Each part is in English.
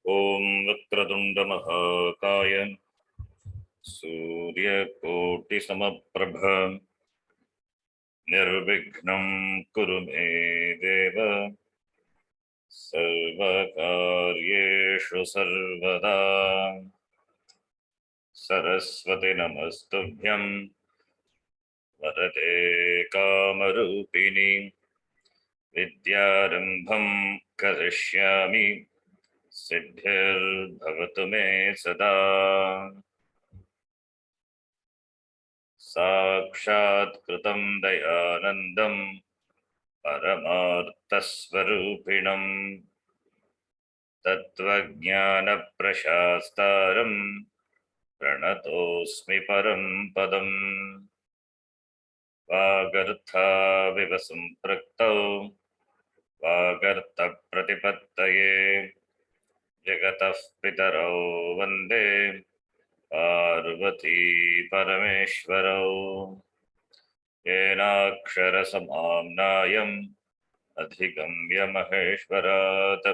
ॐ वक्रतुण्ड महाकाय सूर्यकोटिसमप्रभ निर्विघ्नं कुरु मे देव सर्वकार्येषु सर्वदा। सरस्वती नमस्तुभ्यं वरदे कामरूपिणि विद्यारम्भं करिष्यामि सिद्धिर्भवतु मे सदा। साक्षात्कृतं दयानन्दं परमार्थस्वरूपिणं तत्त्वज्ञानप्रशास्तारं प्रणतोऽस्मि परं पदम्। वागर्थाविव सम्पृक्तौ वागर्थप्रतिपत्तये जगतः पितरौ वन्दे पार्वती परमेश्वरौ। येनाक्षरसमाम्नायम् अधिगम्य महेश्वरात्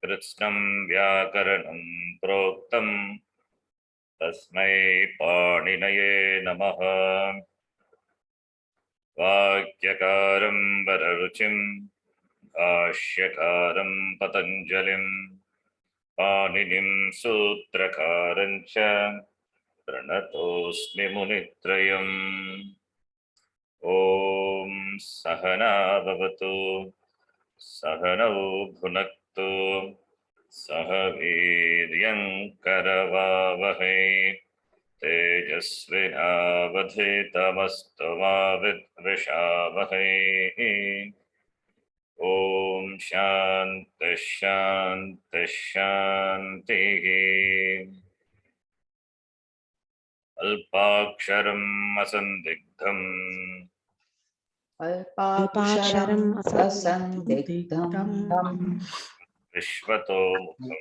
कृत्स्नं व्याकरणं प्रोक्तं तस्मै पाणिनये नमः। वाक्यकारं वररुचिं भाष्यकारं पतञ्जलिं पाणिनिं सूत्रकारं च प्रणतोऽस्मि मुनित्रयम्। ॐ सहना भवतु सहनौ भुनक्तु सह वीर्यं करवावहै तेजस्विनावधीतमस्तु मा विद्विषावहै। ॐ शान्तिः शान्तिः शान्तिः। अल्पाक्षरम् असन्दिग्धम् अल्पाक्षरम् असन्दिग्धम् विश्वतो मुखम्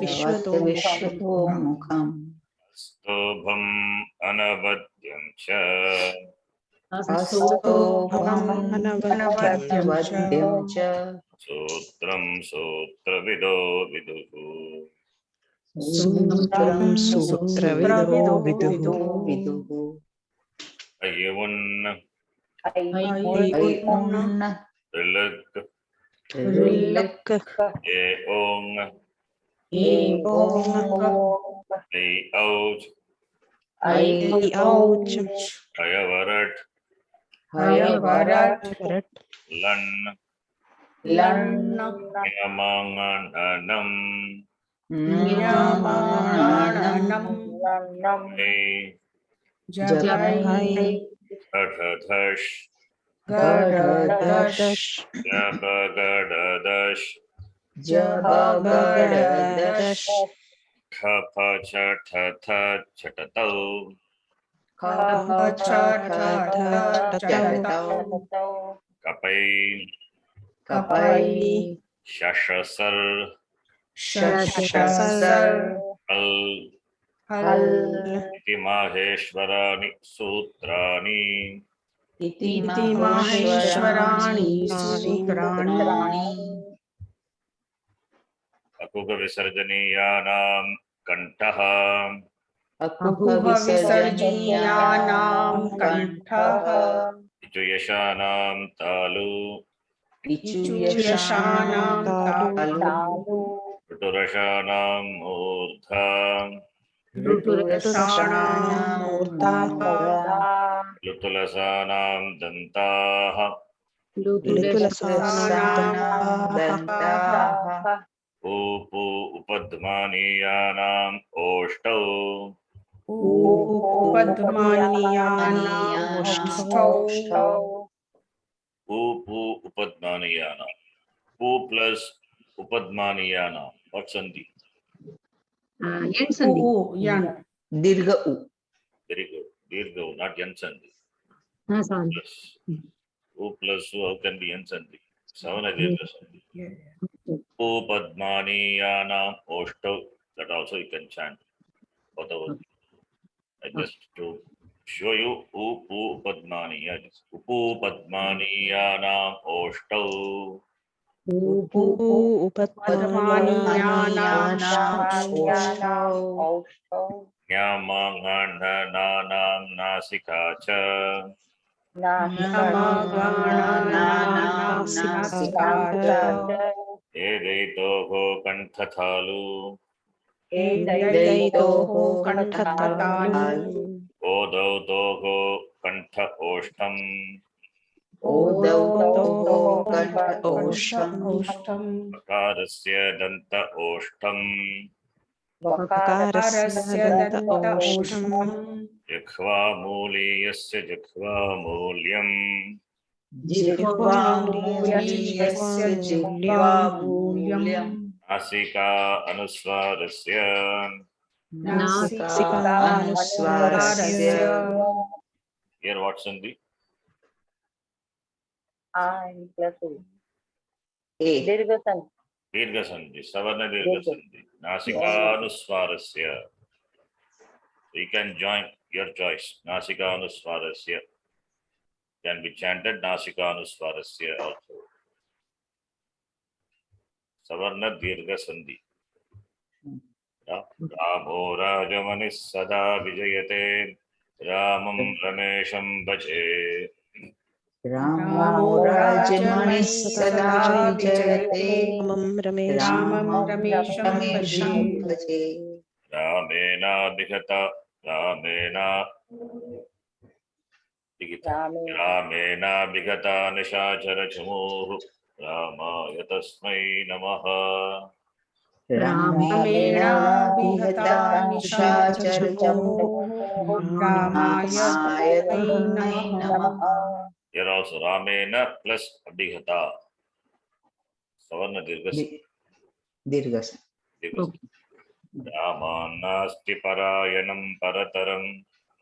विश्वतो मुखम् स्तोभम् अनवद्यं च अनवद्यं च सूत्रं सूत्रविदो विदुः। सूत्रं सूत्रविदो विदुः। अय्युन् ऋलक् ए ओङ् ऐ औच् अयवरट् लन् नियमाङ्गणम् षठधश् जपगडदश् खप छठथ छटतौ कपै शशसर् इति माहेश्वराणि सूत्राणि अकुह विसर्जनीयानां कण्ठः इचुयशानां तालु ऋटुरशानां मूर्धा लुतुलसानां दन्ताः ऊपु उपध्मानीयानाम् ओष्ठौ ऊपु उपध्मानीयानां ऊ प्लस उपध्मानीयानां what sandhi? दीर्घ उ. Very good. Dirgha, not yan sandhi. Plus u plus u, how can be yan sandhi? Savana dirgha sandhi. Upadmaniyanam oshtav, that also you can chant. Whatever. I just to show you upadmaniya. Upadmaniyanam oshtav उपत्मानीयानां न्यामाङ्गाण्डनानां नासिका च नामागाणानां नासिका च एदैतोः कण्ठथालु दयितोः कण्ठतालु ओदौतोः कण्ठ ओष्ठम् ओदौतोः कण्ठ ओष्ठम् वकारस्य दन्त ओष्ठम् वकारस्य दन्त ओष्ठम् जिह्वामूलीयस्य जिह्वामूल्यम् जिह्वामूलीयस्य जिह्वामूल्यम् नासिका अनुस्वारस्य नासिका अनुस्वारस्य Here what sandhi? Dirgha sandhi, savarna dirgha sandhi. Nasika anuswarasya. You can join your choice. Nasika anuswarasya can be chanted Nasika anuswarasya also. Savarna dirgha sandhi. Ramo rajamanis sada vijayate Ramam ramesham bhaje. रामो राजमणिः सदा विजयते रामं रमेशं भजे Ramena bhigata निशाचर चमूः रामाय तस्मै नमः रामेण विहता निशाचरचमूः रामाय तस्मै नमः Here also Ramena plus Abhigata. Savarna dirghas. दीर्घस Ramannasti parayanam parataram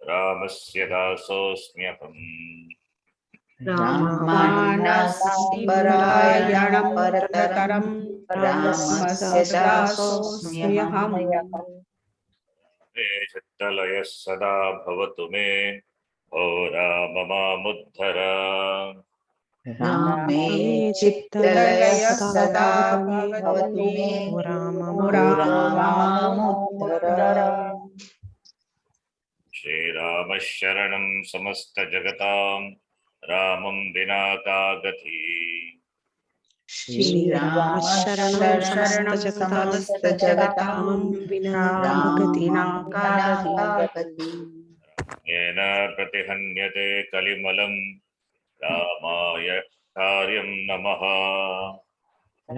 Ramasya dasosmyaham. रामानस्ति परायणं परतरं रामस्य दासोऽस्म्यहम् मे चित्तलयः सदा भवतु मे ओ राम मामुद्धर. रामे चित्तलयः सदा भवतु मे राम मामुद्धर श्रीराम शरणं समस्त जगतां रामं विना का गति. श्रीराम शरणं समस्त जगतां विना गति येन प्रतिहन्यते कलिमलं रामाय कार्यं नमः.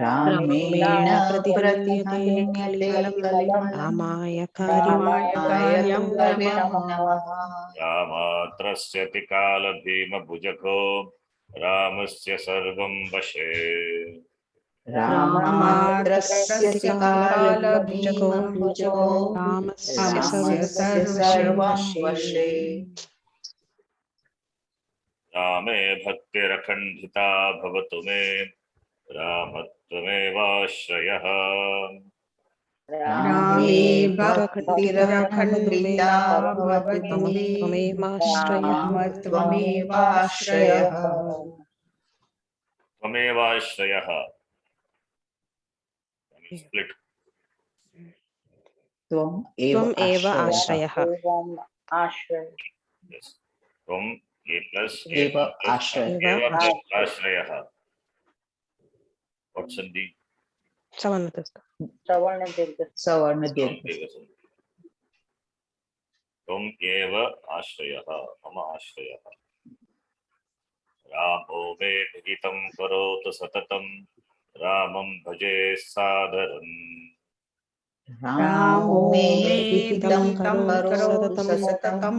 रामेण प्रतिहन्यते कलिमलं रामाय कार्यं नमः रामात्रस्यति कालभीमभुजगो रामस्य सर्वं वशे. रामात्रस्यति कालभीमभुजो रामस्य सर्वं वशे रामे भक्तिरखण्डिता भवतु मे रामत्वमेवाश्रयः. रामे भक्तिरखण्डिता भवतु मे रामत्वमेवाश्रयः त्वमेवाश्रयः. Split. त्वम् एव आश्रयः Yes. Tvam A plus एव आश्रयः Eva plus आश्रयः. What sandhi? सवर्ण दीर्घ Tvam eva आश्रयः मम आश्रयः. रामो मे विहितं करोतु सततं रामं भजे सादरम्. रामो मे विहितं करोतु सततं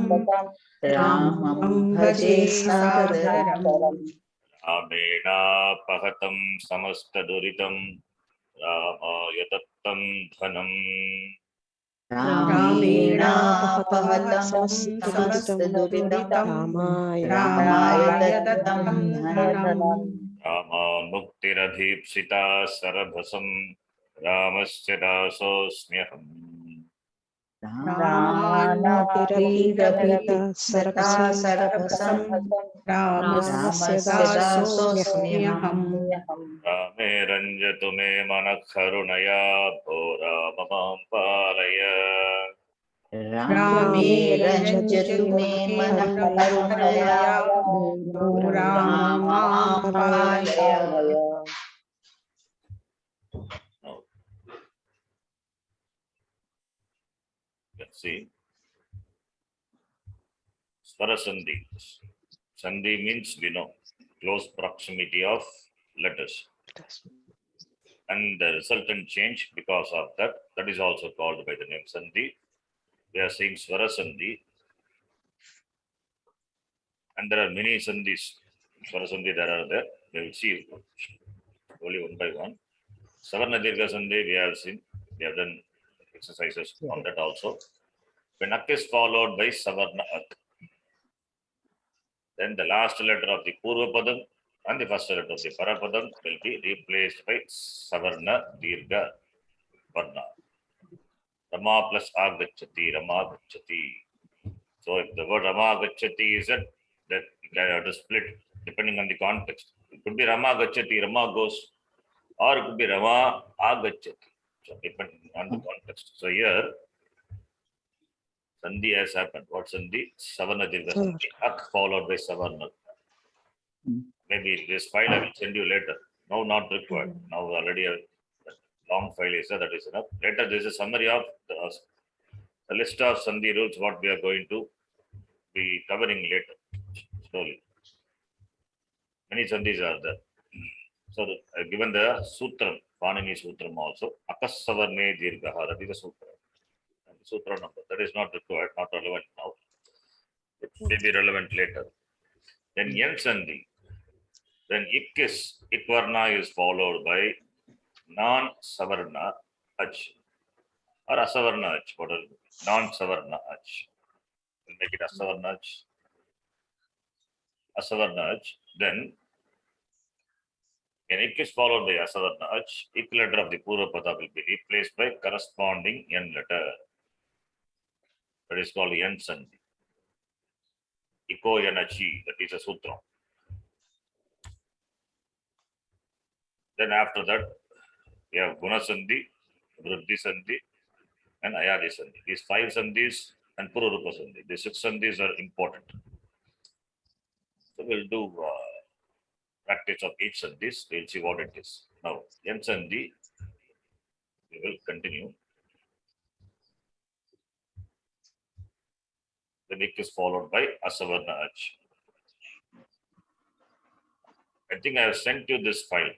रामं भजे सादरम् रामेणापहतं समस्तदुरितं रामाय दत्तं धनम्. रामेणापहतं समस्तदुरितं रामाय दत्तं धनम् रामान्मुक्तिरभीप्सिता सरभसं रामस्य दासोऽस्म्यहम्. रामान्मुक्तिरभीप्सिता सरभसं रामस्य दासोऽस्म्यहम् Rame ranjatu me manak karunaya bhora mamam palaya. Rame ranjatu me manah karunaya Ramam palaya. Now, let's see. Swarasandhi. Sandhi means we know close proximity of letters. And the resultant change because of that, that is also called by the name Sandhi. We are saying Swara Sandhi. And there are many Sandhis. Swara Sandhi there are there. We will see only one by one. Savarna Dirgha Sandhi we have seen. We have done exercises on that also. When Ak is followed by Savarna Ak, then the last letter of the Purva Padam and the first letter of the Parapadam will be replaced by Savarna Dirgha Varna. Rama plus Agachati, Rama Gachati. So if the word Rama Gachati is it, that you can have to split depending on the context. It could be Rama Gachati, Rama goes, or it could be Rama Agachati. So depending on the context. So here, Sandhi has happened. What Sandhi? Savarna Dirgha Sandhi. Ak followed by Savarna. Maybe this file I will send you later. No, not required. Now already a long file is there, that is enough. Later there is a summary of the list of Sandhi rules, what we are going to be covering later, slowly. Many Sandhis are there. So, given the Sutram, Panini Sutram also, Akasavarne Dirgaha, that is a Sutra. And the Sutra number, that is not required, not relevant now. It may be relevant later. Then Yen Sandhi, then Ikvarna is followed by non-Savarna Ach, or Asavarna Ach, what are non-Savarna Ach. We'll make it Asavarna Ach. Asavarna Ach, then when Ik is followed by Asavarna Ach, Ik letter of the Purva Pada will be replaced by corresponding Yen letter. That is called Yen Sandhi. Iko Yanachi, that is a sutra. Then after that, we have Guna Sandhi, Vriddhi Sandhi, and Ayadi Sandhi. These 5 Sandhis and Pururupa Sandhi. These 6 Sandhis are important. So we'll do practice of each Sandhis. We'll see what it is. Now, Yen Sandhi, we will continue. The Ik is followed by Asavarna Ach. I think I have sent you this file,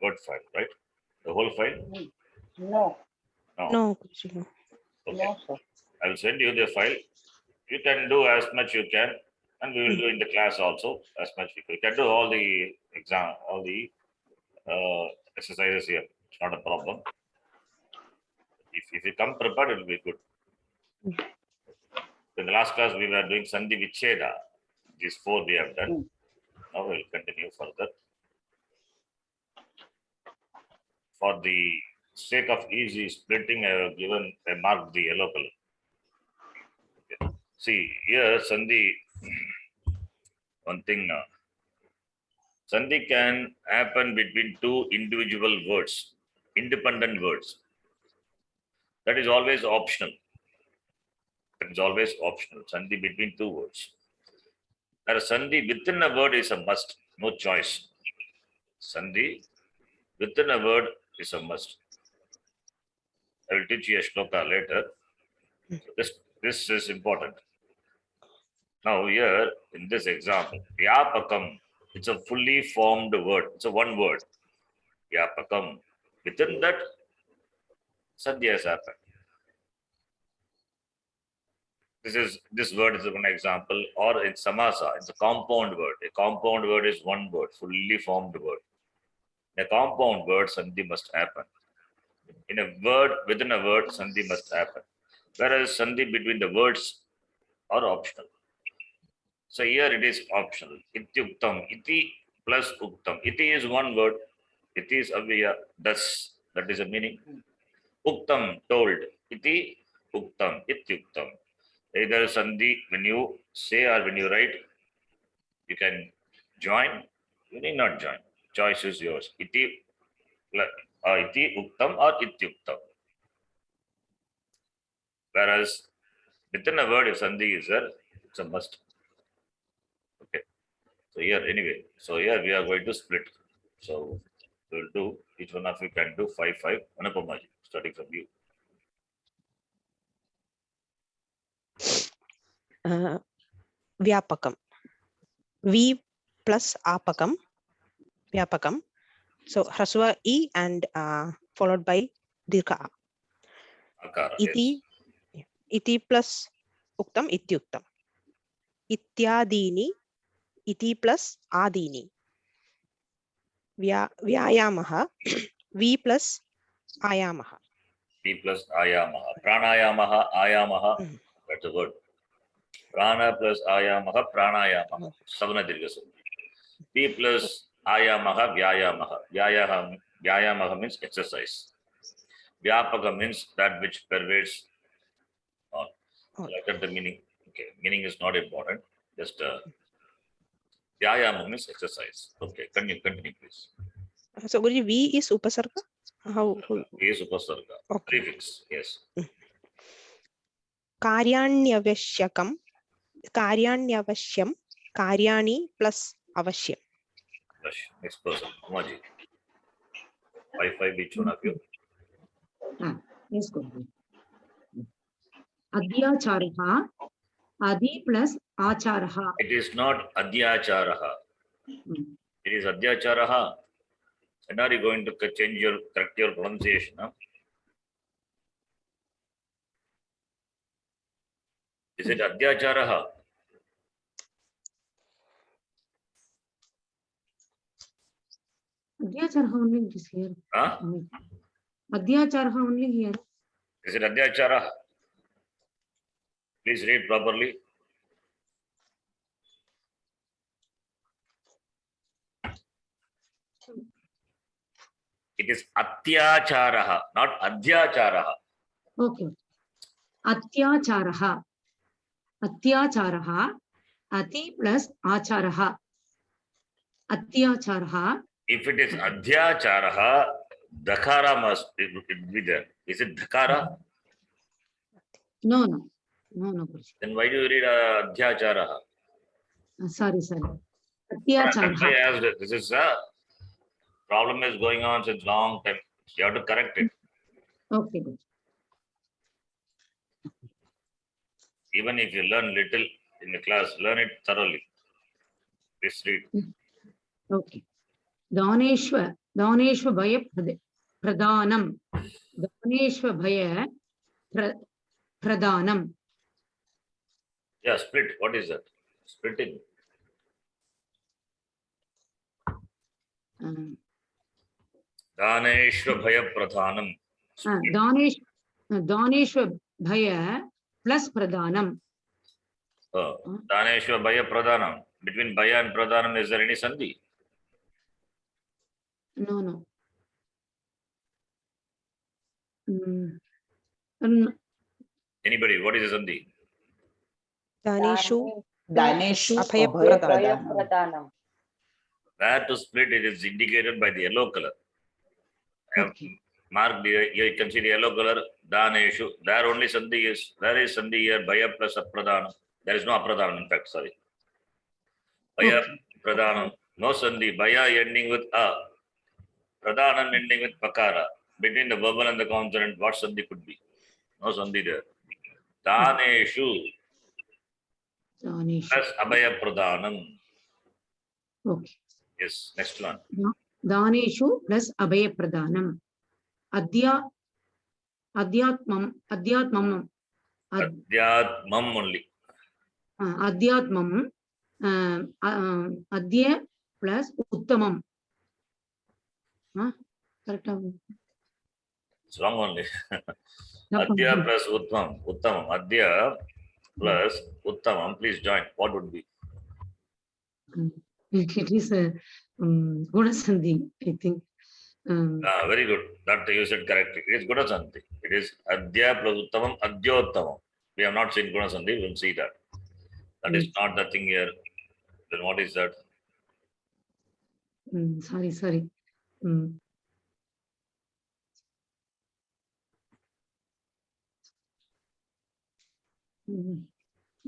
Word file, right? The whole file? No. No. Okay. No, sir. I will send you the file. You can do as much you can, and we will do in the class also as much you can. You can do all the exam, all the exercises here. It's not a problem. If you come prepared, it will be good. In the last class, we were doing Sandhi Vicheda. These 4 we have done. Now we will continue further. For the sake of easy splitting, I have marked the yellow color. Okay. See, here Sandhi, one thing now. Sandhi can happen between 2 individual words, independent words. That is always optional. That is always optional. Sandhi between 2 words. There Sandhi within a word is a must, no choice. Sandhi within a word is a must. I will teach you a shloka later. So this is important. Now here, in this example, Vyapakam, it's a fully formed word. It's a one word. Vyapakam. Within that, Sandhi has happened. This word is one example. Or in Samasa, it's a compound word. A compound word is one word, fully formed word. In a compound word, Sandhi must happen. In a word, within a word, Sandhi must happen. Whereas Sandhi between the words are optional. So here it is optional. Ityuktam, iti plus uktam. Iti is one word. Iti is avyaya, thus. That is the meaning. Uktam, told. Iti, uktam, ityuktam. Either Sandhi, when you say or when you write, you can join. You need not join. choice is yours. Iti uktam or ityuktam. Whereas within a word, if sandhi is there, it's a must. Okay. So here, anyway, so here we are going to split. So we'll do, each one of you can do 5-5. Anupamaji, starting from you. Vyapakam. V plus apakam. Vyapakam. So Hraswa E and followed by Dirgha A. Akara, Iti, yes. iti plus uktam ityuktam. Ityadini, iti plus adini. Vyayamaha, V plus ayamaha. P plus ayamaha. Pranayamaha, ayamaha. That's the word. Prana plus ayamaha, pranayamaha. Savana dirgha sandhi. P plus ayamaha, vyayamaha. Vyayamaha means exercise. Vyapaka means that which pervades all. Like that the meaning. Okay, meaning is not important. Just vyayama means exercise. Okay, continue please. So Guruji, V is upasarga? How? V is upasarga. Okay. Prefix, yes. Karyanyavashyakam, karyanyavasyam, karyani plus avashyam. Next person, Umaji. 5-5 each one of you. Yes, Guruji. Adhyacharaha, Adi plus Acharaha. It is not adhyacharaha. It is adhyacharaha. When are you going to correct your pronunciation? Huh? Is it adhyacharaha? Adhyacharaha only is here. Huh? Adhyacharaha only here. Is it adhyacharaha? Please read properly. It is atyacharaha, not adhyacharaha. Okay. Atyacharaha. Atyacharaha. Ati plus Acharaha. Atyacharaha. If it is adhyacharaha, dhakara must be there. Is it dhakara? No, Guruji. Then why do you read adhyacharaha? Sorry. That's why Atyacharaha. I asked it. This is a problem is going on since long time. You have to correct it. Okay, Guruji. Even if you learn little in the class, learn it thoroughly. Please read. Okay. Daneshva Bhaya Pradhanam. Daneshva Bhaya Pradhanam. Yeah, split. What is that? Splitting. Daneshva Bhaya Pradhanam. Daneshva Bhaya plus Pradhanam. Daneshva Bhaya Pradhanam. Between Bhaya and Pradhanam, is there any sandhi? No. Anybody? What is the sandhi? Daneshu Abhaya Pradhanam. Where to split it is indicated by the yellow color. I have marked here. You can see the yellow color. Daneshu. There only sandhi is. Where is sandhi here? Bhaya plus apradhanam. There is no apradhanam, in fact. Sorry. Bhaya pradhanam. No sandhi. Bhaya ending with a. Pradhanam ending with pakara. Between the vowel and the consonant, what sandhi could be? No sandhi there. Daneshu plus abhaya pradhanam. Okay. Yes. Next one. Daneshu plus Abhaya Pradhanam. Adhyatmam only. Adhyatmam. Adhya plus Uttamam. Correct. It's wrong only. Adhya plus Uttamam. Adhya plus Uttamam. Please join. What would be? It is a Gunasandhi, I think. Very good. That you said correctly. It is Gunasandhi. It is Adhya plus Uttamam, Adhyottamam. We have not seen Gunasandhi. We will see that. That is not the thing here. Then what is that? Sorry.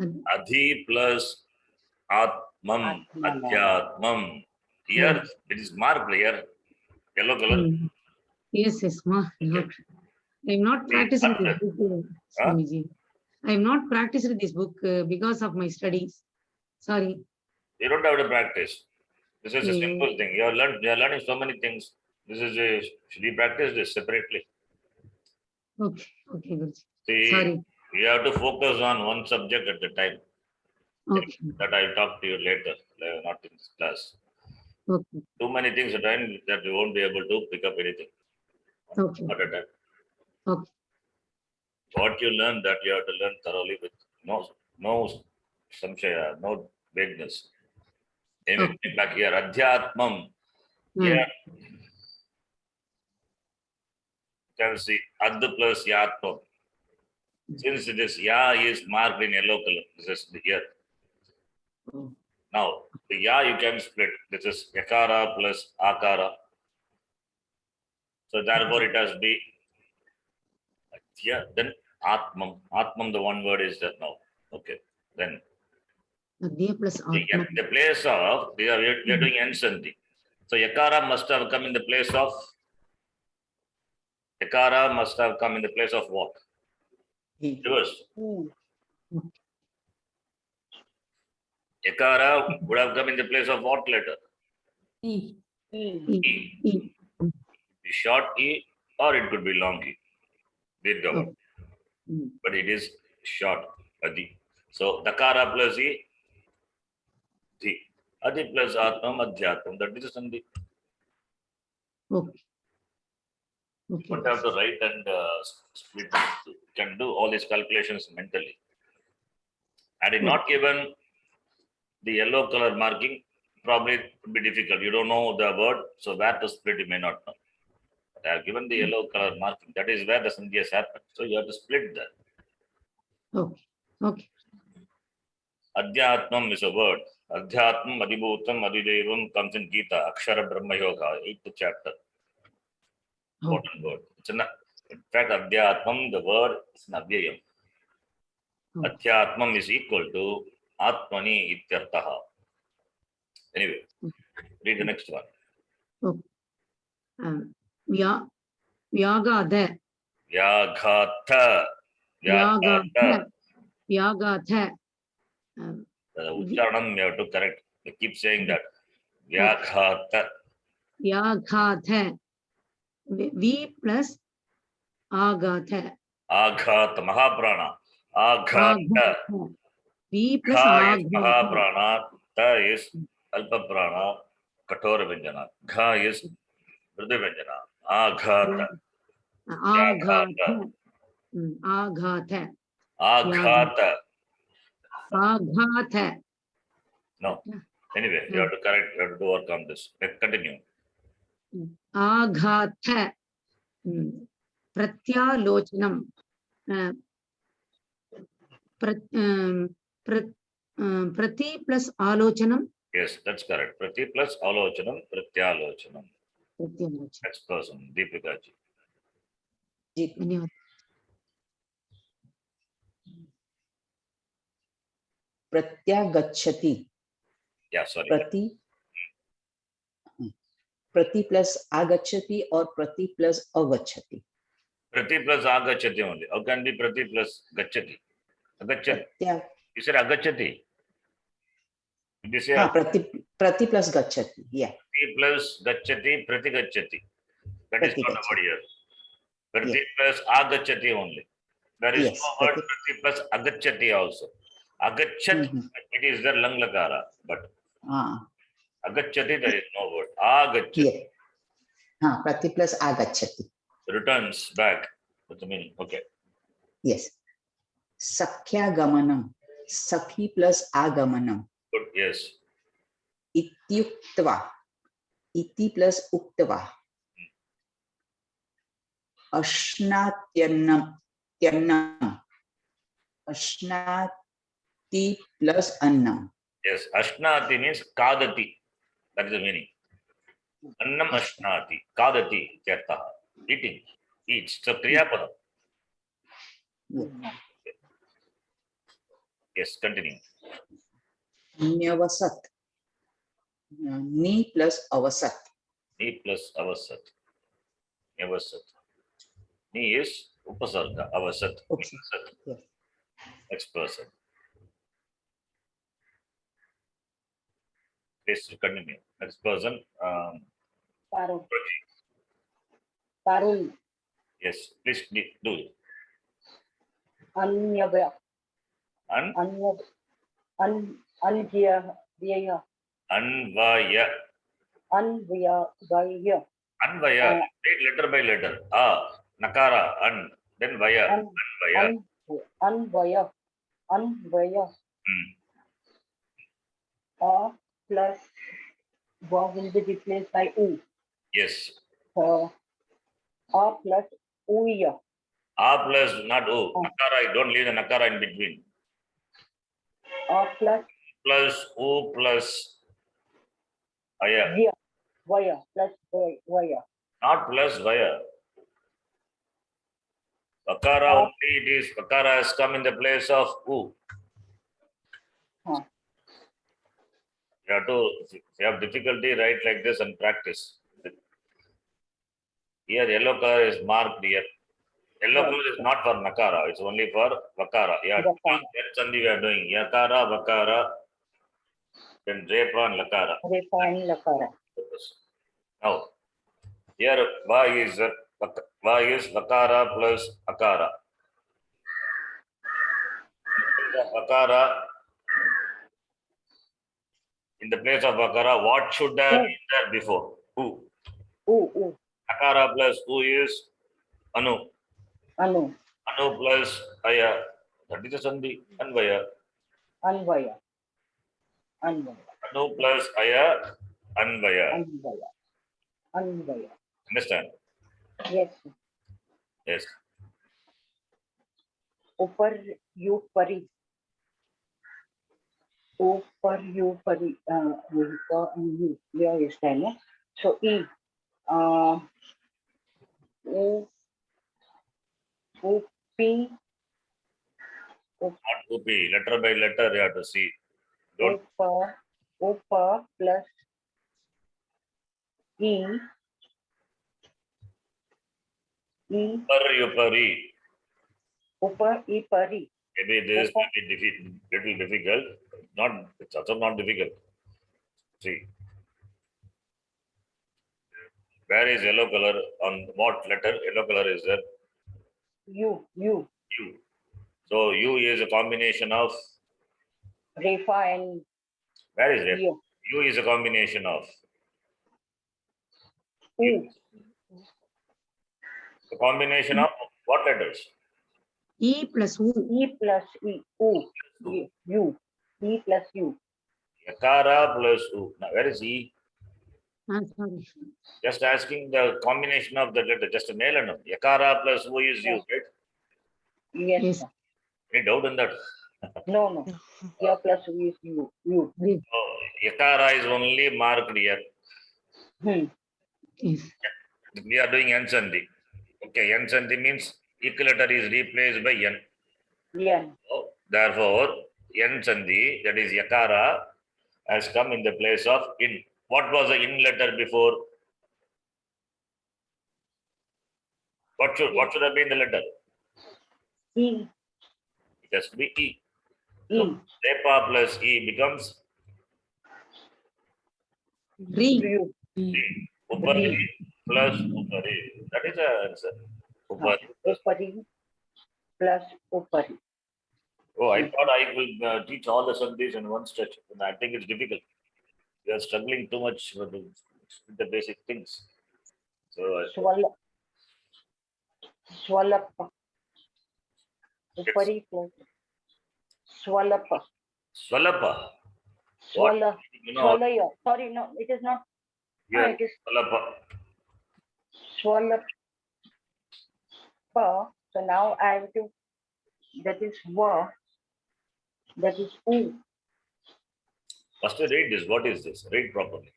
Adhi plus Atmam, Adhyatmam. Here, it is marked here, yellow color. Yes, ma. Okay. I am not practicing this book, Huh? Swamiji. I am not practicing this book because of my studies. Sorry. You don't have to practice. This is a Yeah. simple thing. You are learning so many things. This is a, should we practice this separately? Okay, Guruji. See, Sorry. you have to focus on one subject at a time. Okay. That I'll talk to you later, not in this class. Okay. Too many things at a time that you won't be able to pick up anything. Okay. At a time. Okay. What you learn, that you have to learn thoroughly with no samshaya, no vagueness. Anyway, Okay. back here, Adhyatmam. Yeah, you can see Ad plus Yatmam. Since it is Ya is marked in yellow color, this is the here. Oh. Now, the Ya you can split. This is Yakara plus Akara. So therefore it has to be Adhya, then Atmam. Atmam, the one word is there now. Okay. Then Adhya plus Atma. the place of, we are doing Ensanti. So Yakara must have come in the place of, Yakara must have come in the place of what? Reverse. Yakara would have come in the place of what letter? E. E. Short E or it could be long E. Dirgha. But it is short. Adi. So Dakara plus E. Di. Adi plus Atmam Adhyatmam. That is a Sandhi. Okay. You don't have to write and split. You can do all these calculations mentally. Had it not given the yellow color marking, probably it would be difficult. You don't know the word, so where to split you may not know. But I have given the yellow color marking. That is where the sandhi has happened. So you have to split that. Okay. Adhyatmam is a word. Adhyatmam, Adibhutam, Adidevam comes in Gita, Akshara Brahma Yoga, 8th chapter. Important word. In fact, Adhyatmam, the word is an Abhyayam. Adhyatmam is equal to Atmani Ityartaha. Anyway, read the next one. Vyagada. Vyaghata. Vyagatha. The Ucharanam you have to correct. They keep saying that. Vyaghata. Vyagatha. V plus Agatha. Aghata. Mahaprana. Aghata. V plus Gha is Agatha. Mahaprana. Ta is Alpa Prana. Kathora Vyanjana. Gha is Vriddha Vyanjana. Aghata. Agatha. Agatha. Aghata. Agatha. No. Anyway, you have to correct. You have to do work on this. Let's continue. Aghatha. Pratyalochanam. Prati plus Alochanam. Yes, that's correct. Prati plus Alochanam, Pratyalochanam. Next person, Deepika ji. Pratyagachati. Yeah, sorry. Prati plus agachati or Prati plus agachati? Prati plus agachati only. How can be Prati plus gachati? Agachati. You said agachati. Did you say Prati plus gachati? Yeah. Prati plus gachati, Prati gachati. That is not the word here. Prati plus agachati only. There is no word Prati plus agachati also. Agachat, it is the lang lakara, but agachati there is no word. Agachati. Prati plus agachati. Returns back. What's the meaning? Okay. Yes. Sakhya gamanam. Sakhi plus agamanam. Good. Yes. Ityuktva. Iti plus uktva. Ashnatyanam. Ashnati plus annam. Yes. Ashnati means kadati. That is the meaning. Annam ashnati. Kadati. Kyartah. Eating. Eats. So Kriyapadam. Yes, continue. Nyavasat. Ni plus avasat. Ni plus avasat. Avasat. Ni is upasarga. Avasat. Oops. Avasat. Yes. Next person. Please continue. Next person. Parul. Raji. Parul. Yes, please do it. Anyavya. An Anvya. Anvaya. Anvya. Anvaya. Read letter by letter. Nakara. Then Vaya. Anvaya. Anvaya. A plus va will be replaced by U. Yes. A plus Uya. A plus not O. Nakara. Don't leave the Nakara in between. A plus Plus O plus Aya. Vya. Vaya. Plus Vaya. Not plus Vaya. Vakara only it is. Vakara has come in the place of U. Huh. If you have difficulty, write like this and practice. Here, yellow color is marked here. Yellow color is not for Nakara, it's only for Vakara. Yeah, Vakara. that's only we are doing. Yakara, Vakara, then Repa and Lakara. Repa and Lakara. Now, here Va is Vakara plus Akara. Vakara, in the place of Vakara, what should have been there before? Who? U. Akara plus who is Anu. Anu. Anu plus Aya. That is the Sandhi. Anvaya. Anvaya. Anu plus Aya. Anvaya. Anvaya. Understand? Yes. Yes. Upar you pari. Upar you pari. You. Yeah, you stand. So E. P. Not Upi. Letter by letter you have to see. Don't Upa plus E. Upari. Upa E pari. Maybe this may be little difficult. It's also not difficult. See. Where is yellow color? On what letter? Yellow color is there? U. U. So U is a combination of. Refa and Where is it? U. U is a combination of. U. A combination of what letters? E plus U. E plus E. U. E plus U. Yakara plus U. Now where is E? Sorry. Just asking the combination of the letter. Just a nail and Yakara plus U is U, right? Yes. Yes. Sir. Any doubt in that? No. Ya plus U is U. Oh, Yakara is only marked here. Yes. We are doing N Sandhi. Okay, N Sandhi means equilateral is replaced by N. Yeah. So, therefore, N Sandhi, that is Yakara, has come in the place of In. What was the In letter before? What should have been the letter? E. It has to be E. E. So, Repa plus E becomes Re. Upari plus Upari. That is the answer. Upari. Upari plus Upari. Oh, I thought I will teach all the Sandhis in one stretch. I think it's difficult. We are struggling too much with the basic things. So, Swalapa. Upari plus Swalapa. Swalapa. What? Swalaya. Sorry, no, it is not. Yeah, It is Swalapa. Swalapa. So now I have to, that is Va. That is U. First read this. What is this? Read properly.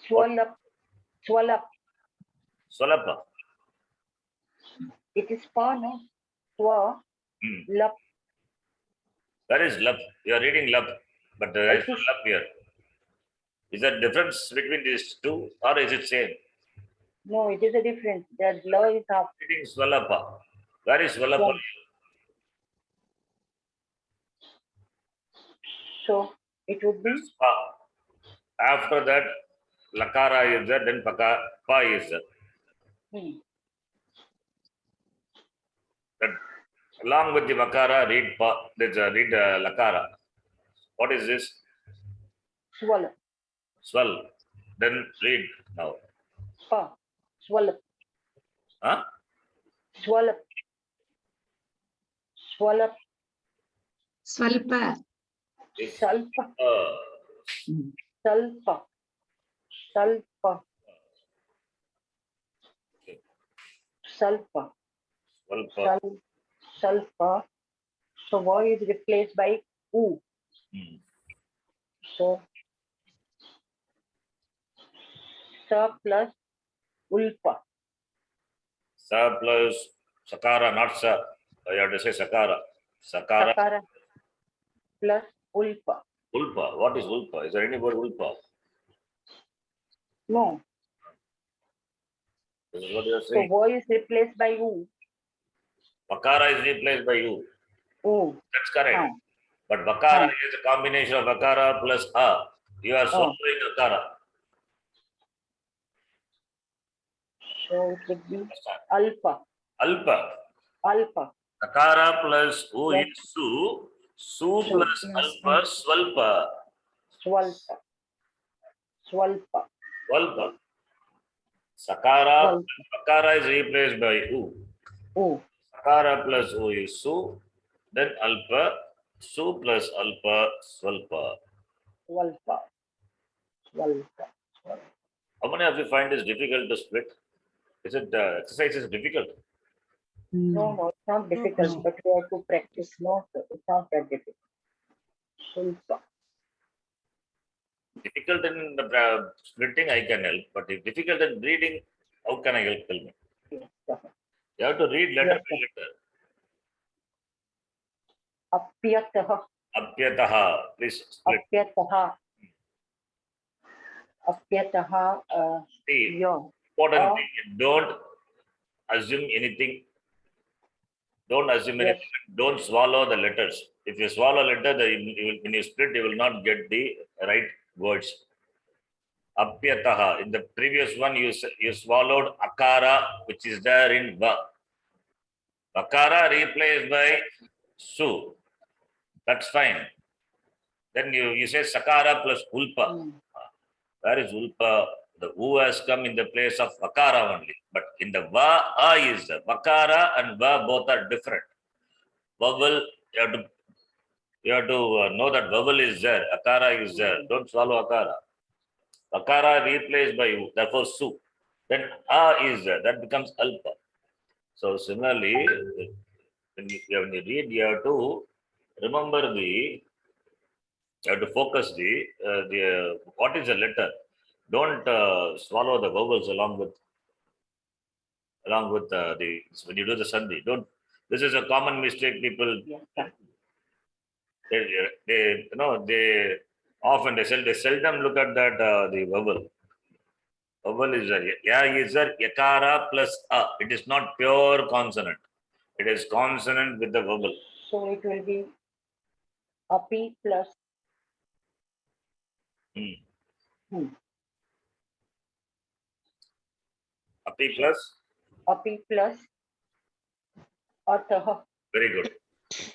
Swalap. Swalap. Swalapa. It is pa, no? Swa. Hmm. Lap. Where is lap? You are reading lap, but there is It is- no lap here. Is there difference between these two, or is it same? No, it is a difference. The law is half. Reading swalapa. Where is swalapa? Swal. So it would be Pa. After that, lakara is there, then pa is there. hmm. That along with the makara, read pa. Read lakara. What is this? Swalap. Swell. Then read now. Pa. Swalap. Huh? Swalap. Swalap. Svalpa. Salpa. Hmm. Salpa. Salpa. Salpa. Swalpa. Salpa. So Y is replaced by U. Hmm. So Sa plus Ulpa. Sa plus sakara, not sa. You have to say sakara. Sakara. Sakara plus Ulpa. Ulpa. What is ulpa? Is there any word ulpa? No. This is what you are So saying. Y is replaced by U. Vakara is replaced by you. U. That's correct. Ah. But vakara is a combination of vakara plus a. You are swallowing akara. So it would be Alpha. Alpa. Alpha. Akara plus u Yes. is su. Su Su plus plus alpa swalpa. Swalpa. Swalpa. Swalpa. Sakara Swalpa. plus akara is replaced by u. U. Sakara plus u is su. Then alpa. Su plus alpa swalpa. Swalpa. Swalpa. Swalpa. How many of you find this difficult to split? Is it exercise is difficult? No, it's not difficult, No. but we have to practice. No, sir, it's not that difficult. Swalpa. Difficult in the splitting, I can help, but if difficult in reading, how can I help? Tell me. Yes, sir. You have to read letter Yes, by sir. letter. Apyataha. Apyataha. Please split. Apyataha. Apyataha. See, Yo. important thing, don't assume anything. Don't assume Yes. anything. Don't swallow the letters. If you swallow a letter, when you split, you will not get the right words. Apyataha. In the previous one, you swallowed akara, which is there in va. Akara replaced by su. That's fine. Then you say sakara plus ulpa. Hmm. Where is ulpa? The u has come in the place of vakara only. But in the va, a is there. Vakara and va both are different. Vowel, you have to know that vowel is there. Akara is there. Don't swallow akara. Akara replaced by u. Therefore su. Then a is there. That becomes alpa. So similarly, when you read, you have to remember you have to focus the what is the letter. Don't swallow the vowels along with the when you do the sandhi. Don't. This is a common mistake. People Yes, sir. they often they seldom look at that the vowel. Vowel is there. Ya is there. Yakara plus a. It is not pure consonant. It is consonant with the vowel. So it will be Api plus Api plus. Api plus Ataha. Very good.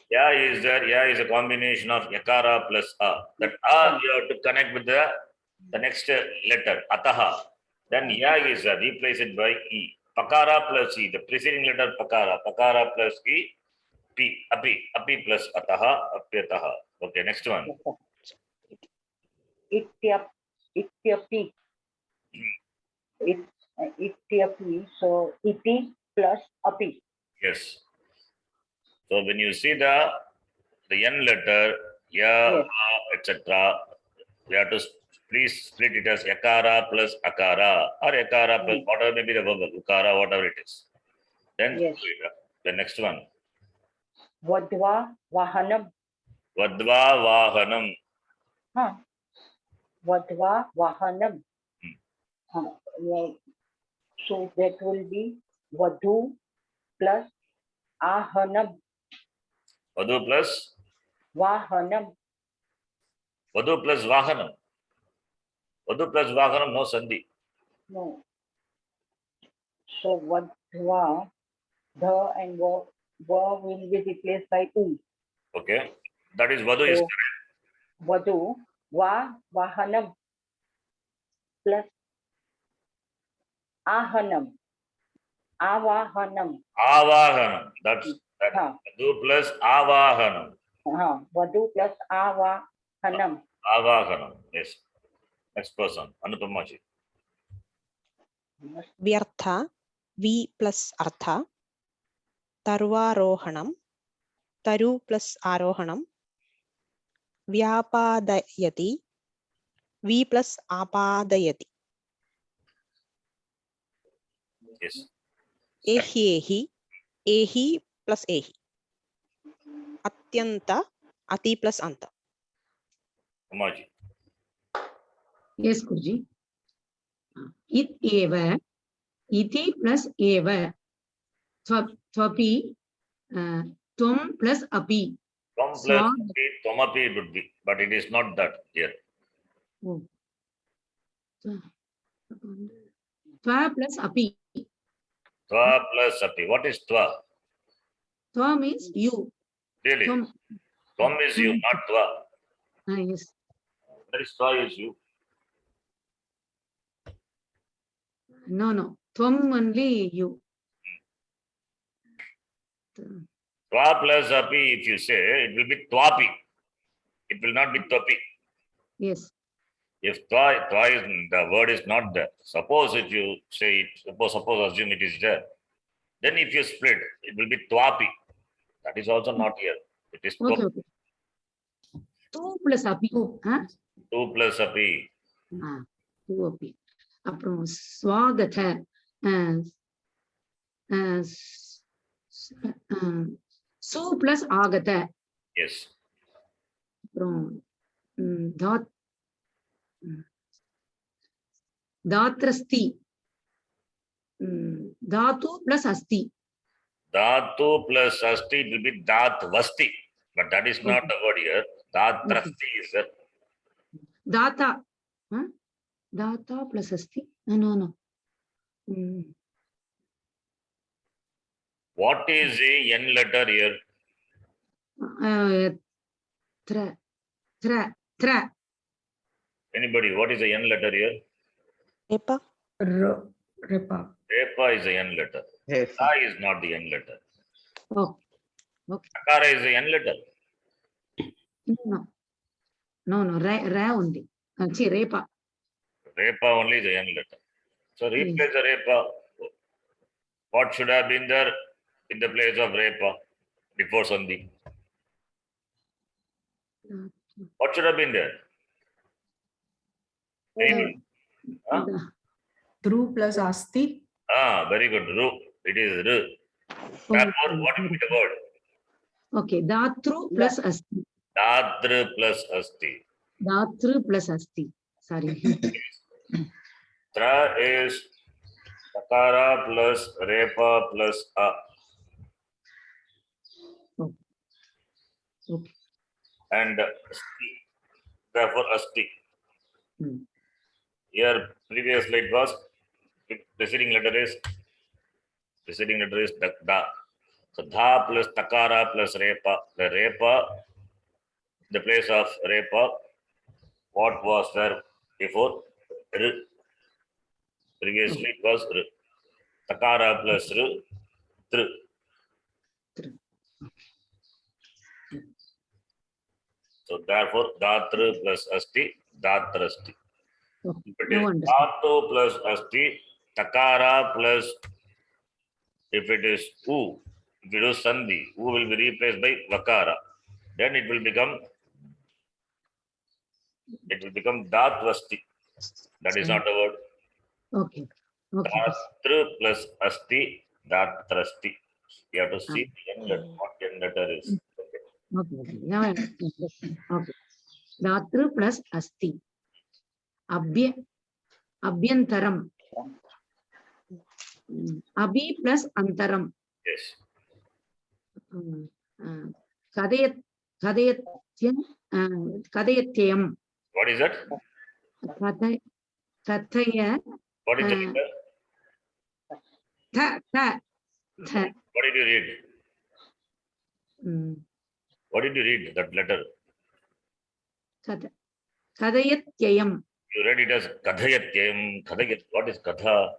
Ya is there. Ya is a combination of yakara plus a. That a you have to connect with the next letter, ataha. Then ya is there. Replace it by e. Pakara plus e. The preceding letter pakara. Pakara plus e. P. Api plus ataha. Apyataha. Okay, next one. Yes, sir. Ityapi. Ityapi. So iti plus api. Yes. So when you see the n letter, ya, Yes. etc., you have to please split it as yakara plus akara or yakara plus whatever may be the vowel, ukara, whatever it is. Then Yes. the next one. Vadva Vahanam. Vadva vahanam. Huh. Vadva Vahanam. Yeah. So that will be Vadhu plus Ahanam. Vadhu plus Vahanam. Vadhu plus vahanam. Vadhu plus vahanam, no sandhi. No. So Vadva, the and va will be replaced by U. Okay. That is Vadhu is So Vadhu Vahanam plus Ahanam. Avahanam. avahanam. That's that. Huh. Vadhu plus avahanam. Vadhu plus Avahanam. Avahanam. Yes. Next person. Anupamaji. व्यर्थ we plus अर्थ तर्वारोहणं तरु plus आरोहणं व्यापादयति we plus आपादयति Yes. एहि plus एहि अत्यंत अति plus अंत Umaji. Yes, Guruji. It eva, iti plus eva. Tvapi, tvam plus api. Tvam plus api, tvamapi it would be, but it is not that here. Oh. Tva plus api. Tva plus api. What is tva? Tva means you. Really? Tvam. Tvam is you, not tva. Yes. That is tva is you. No. Tvam only you. Tva plus api, if you say, it will be twapi. It will not be twapi. Yes. If twa is, the word is not there. Suppose if you say it, suppose assume it is there. Then if you split, it will be twapi. That is also not here. It is Okay. Two plus api. Huh? 2 plus api. Two api. அப்புறம் ஸ்வாகத சு plus ஆகத. Yes. அப்புறம் தாத்ரஸ்தி தாத்து plus அஸ்தி. Dhatu plus asti, it will be dhatvasti. But that is not the word here. Dhatrasti is there. தாத்தா தாத்தா plus அஸ்தி. No. What is the N letter here? Tra. Anybody, what is the N letter here? रेपा Repa. Repa is the N letter. Sa is not the N letter. Oh, okay. Akara is the N letter. No. Ra only. Repa. Repa only is the N letter. So replace the Repa. What should have been there in the place of Repa before Sandhi? What should have been there? Anybody? Dhru plus asti. Very good. Ru. It is Ru. Therefore, what will be the word? Okay. Datru plus asti. Datra plus asti. Datru plus asti. Sorry. Tra is Takara plus Repa plus A. Okay. And Asti. Therefore, Asti. Hmm. Here, previously it was, preceding letter is Da. So, Dha plus Takara plus Repa. The Repa, the place of Repa, what was there before? R. Previously it was R. Takara plus R. Tr. So therefore, Datra plus Asti, Datrasti. Okay. If it No is understand. Dhatu plus Asti, Takara plus, if it is U, if it is Sandhi, U will be replaced by Vakara. Then it will become it will become datvasti. That is not a word. Okay. Okay. Guruji. Datra plus asti, datrasti. You have to see the end letter, what end letter is. Okay. Okay. Now I understand. Okay. Datra plus asti. Abhyantaram. Abhi plus antaram. Yes. Kadayatyam. What is that? Kathaya. What is the letter? Tha. What did you read? What did you read, that letter? Kadayatyam. You read it as kadhayatyam. Kadhayat. What is katha?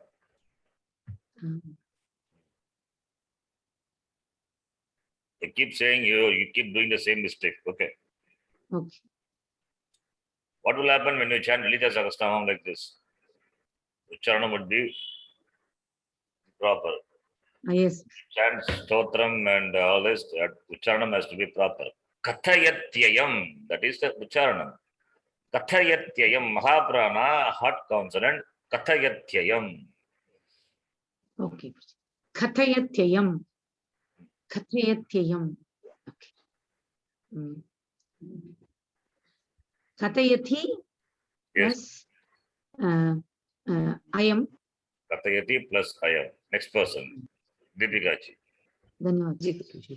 I keep saying you keep doing the same mistake. Okay. Okay. What will happen when you chant Lita Saṃskṛtam like this? Uchcharanam would be proper. Yes. Chant stotram and all this, Uchcharanam has to be proper. Kathayatyayam, that is the Uchcharanam. Kathayatyayam, Mahaprana, hot consonant, Kathayatyayam. Okay. Kathayatyayam. Kathayatyayam. Okay. Kathayati Yes. plus ayam. Kathayati plus ayam. Next person. Deepikaji. Dhanyavad. जी गुरुजी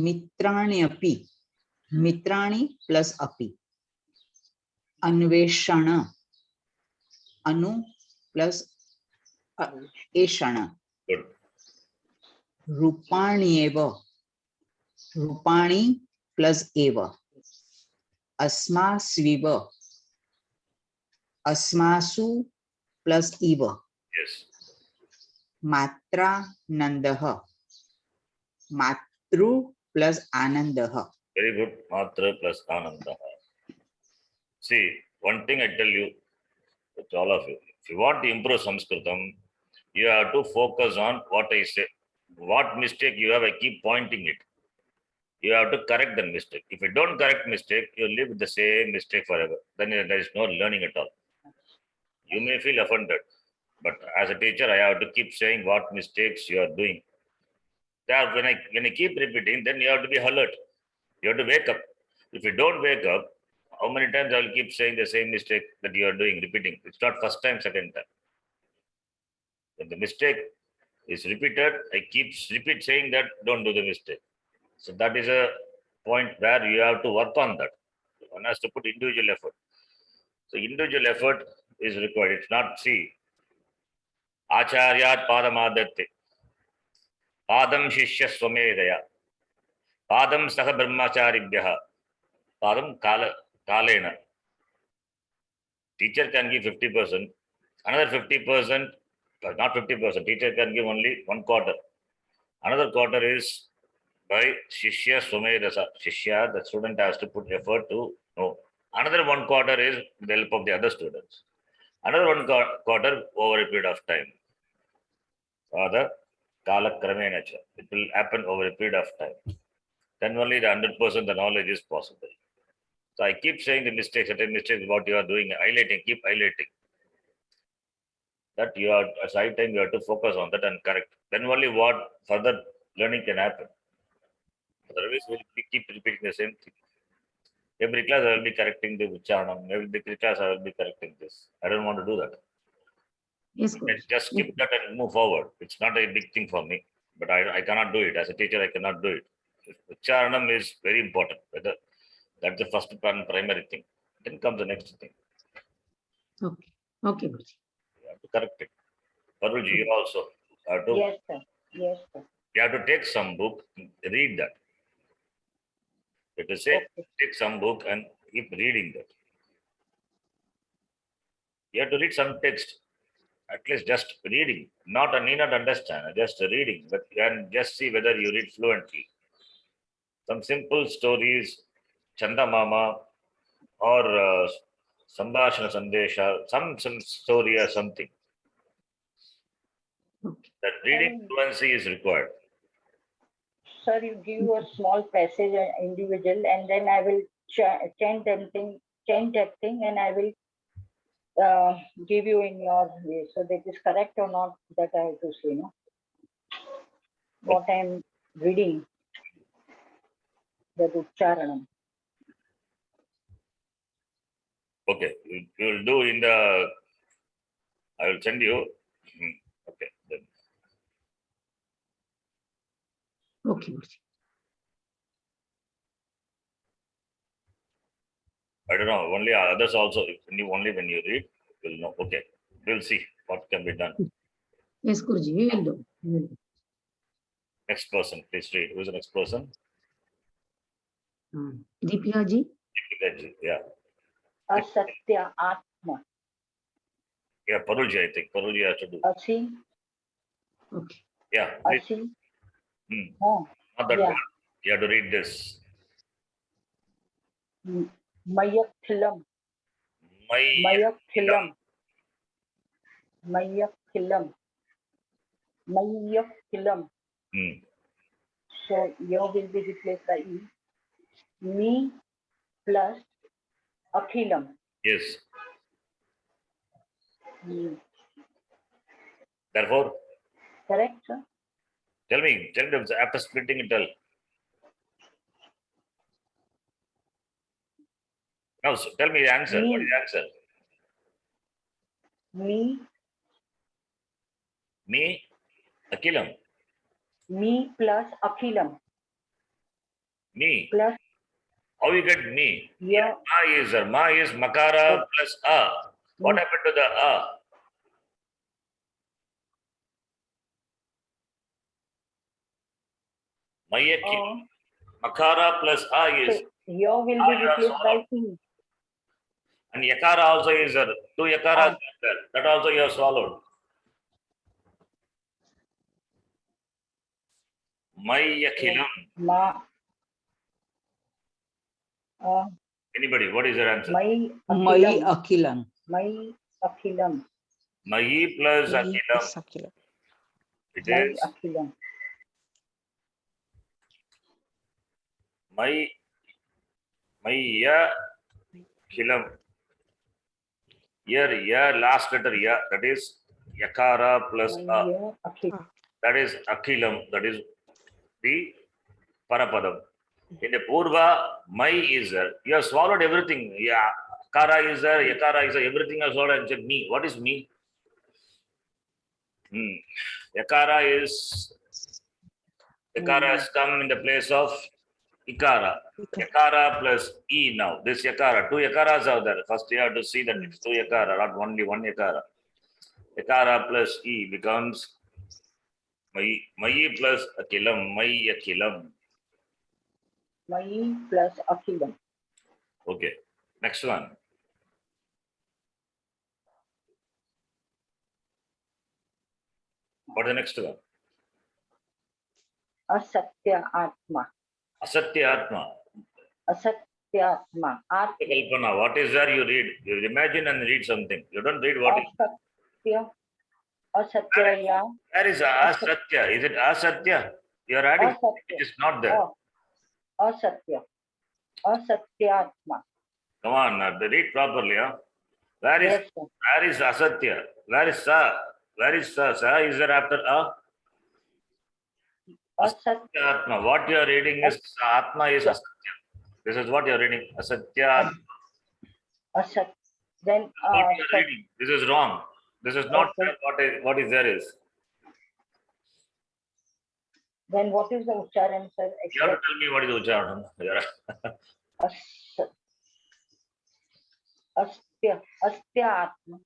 मित्राणि अपि मित्राणि plus अपि अन्वेषण अनु plus एषण Good. रूपाणि एव रूपाणि plus एव अस्मास्विव अस्मासु प्लस इव Yes. मात्रानन्दः मातृ प्लस आनन्दः. Very good. Matra plus ananda. See, one thing I tell you, to all of you, if you want to improve Saṃskṛtam, you have to focus on what I say. What mistake you have, I keep pointing it. You have to correct the mistake. If you don't correct mistake, you live with the same mistake forever. Then there is no learning at all. You may feel offended, but as a teacher, I have to keep saying what mistakes you are doing. There, when I keep repeating, then you have to be alert. You have to wake up. If you don't wake up, how many times I will keep saying the same mistake that you are doing, repeating? It's not first time, second time. When the mistake is repeated, I keep repeat saying that don't do the mistake. So that is a point where you have to work on that. One has to put individual effort. So individual effort is required. It's not, see, Acharyat Padamadatte, Padam Shishya Swamedaya, Padam Saha Brahmacharibhyaha, Padam Kalena. Teacher can give 50%, another 50%, not 50%, teacher can give only 1/4. Another quarter is by Shishya Swamedasa. Shishya, the student has to put effort to know. Another 1/4 is with the help of the other students. Another 1/4 over a period of time. Father, Kala Kramenacha. It will happen over a period of time. Then only the 100% the knowledge is possible. So I keep saying the mistakes, certain mistakes, what you are doing, highlighting, keep highlighting. That you are, as I time, you have to focus on that and correct. Then only what further learning can happen. Otherwise, we'll keep repeating the same thing. Every class I will be correcting the Uchcharanam. Every class I will be correcting this. I don't want to do that. Yes, I Guruji. just skip that and move forward. It's not a big thing for me, but I cannot do it. As a teacher, I cannot do it. Uchcharanam is very important. Whether that's the first and primary thing. Then comes the next thing. Okay. Okay, Guruji. You have to correct it. Parulji, you also have to, Yes, sir. Yes, sir. you have to take some book, read that. You have to say, Okay. take some book and keep reading that. You have to read some text, at least just reading, need not understand, just reading, but you can just see whether you read fluently. Some simple stories, Chanda Mama or Sambhashana Sandesha, some story or something. Okay. That reading fluency is required. Sir, you give a small passage individual and then I will chant that thing, and I will give you in your way. So that is correct or not, that I have to say, no? What I am reading, that Ucharanam. Okay, we will do in the. I will send you. Okay. Then. Okay, Guruji. I don't know. Only others also. Only when you read, you'll know. Okay, we'll see what can be done. Yes, Guruji, we will do. We will do. Next person, please read. Who's the next person? Deepika ji. Yeah. Asatya Atma. Yeah, Parulji, I think. Parulji has to do. Asi. Okay. Yeah. Read. Asi. Not that Yeah. one. You have to read this. Mayakhilam. Mayakhilam. Mayakhilam. Mayakhilam. So you will be replaced by E. Me plus Akhilam. Yes. Therefore, Correct, sir? tell me after splitting it, tell. No, so tell me the answer. Me. What is the answer? Me, Akhilam. Me plus Akhilam. Me. Plus, How you get me? yeah. Ma is there. Ma is Makara plus A. What happened to the A? Makara plus A is. Yo will be replaced by E. And Yakara also is there. Two Yakaras are there. That also you have swallowed. Mayakhilam. Ma. Anybody? What is your answer? Mai Akhilam. Akhilam. Mai Akhilam. Mahi plus Mahi Akhilam. plus Akhilam. It Mai is Akhilam. Maya Khilam. Here, last letter, ya. That is Yakara plus A. Maya Akhilam. That is Akhilam. That is the Parapadam. In the Purva, Mai is there. You have swallowed everything. Yeah, Kara is there, Yakara is there. Everything has swallowed and said me. What is me? Yakara has come in the place of Ikara. Yakara plus E now. This Yakara. Two Yakaras are there. First you have to see that it's two Yakara, not only one Yakara. Yakara plus E becomes Mai plus Akhilam. Mai Akhilam. Mai plus Akhilam. Okay. Next one. What is the next one? Asatya Atma. Asatya Atma. Asatya Atma. Kalpana. What is there you read? You imagine and read something. You don't read what is. Asatya. Asatya, yeah. Where is Asatya? Is it Asatya? You are adding. Asatya. It is not there. Asatya. Asatya Atma. Come on, read properly. Huh? Where is Asatya? Where is Sa? Where is Sa? Sa is there after A? Asatya Atma. What you are reading is Atma is Asatya. This is what you are reading. Asatya. Asat. Then What you are reading? This is wrong. This is not what is there is. Then what is the Ucharan, sir? You have to tell me what is Ucharan. Astya Atma.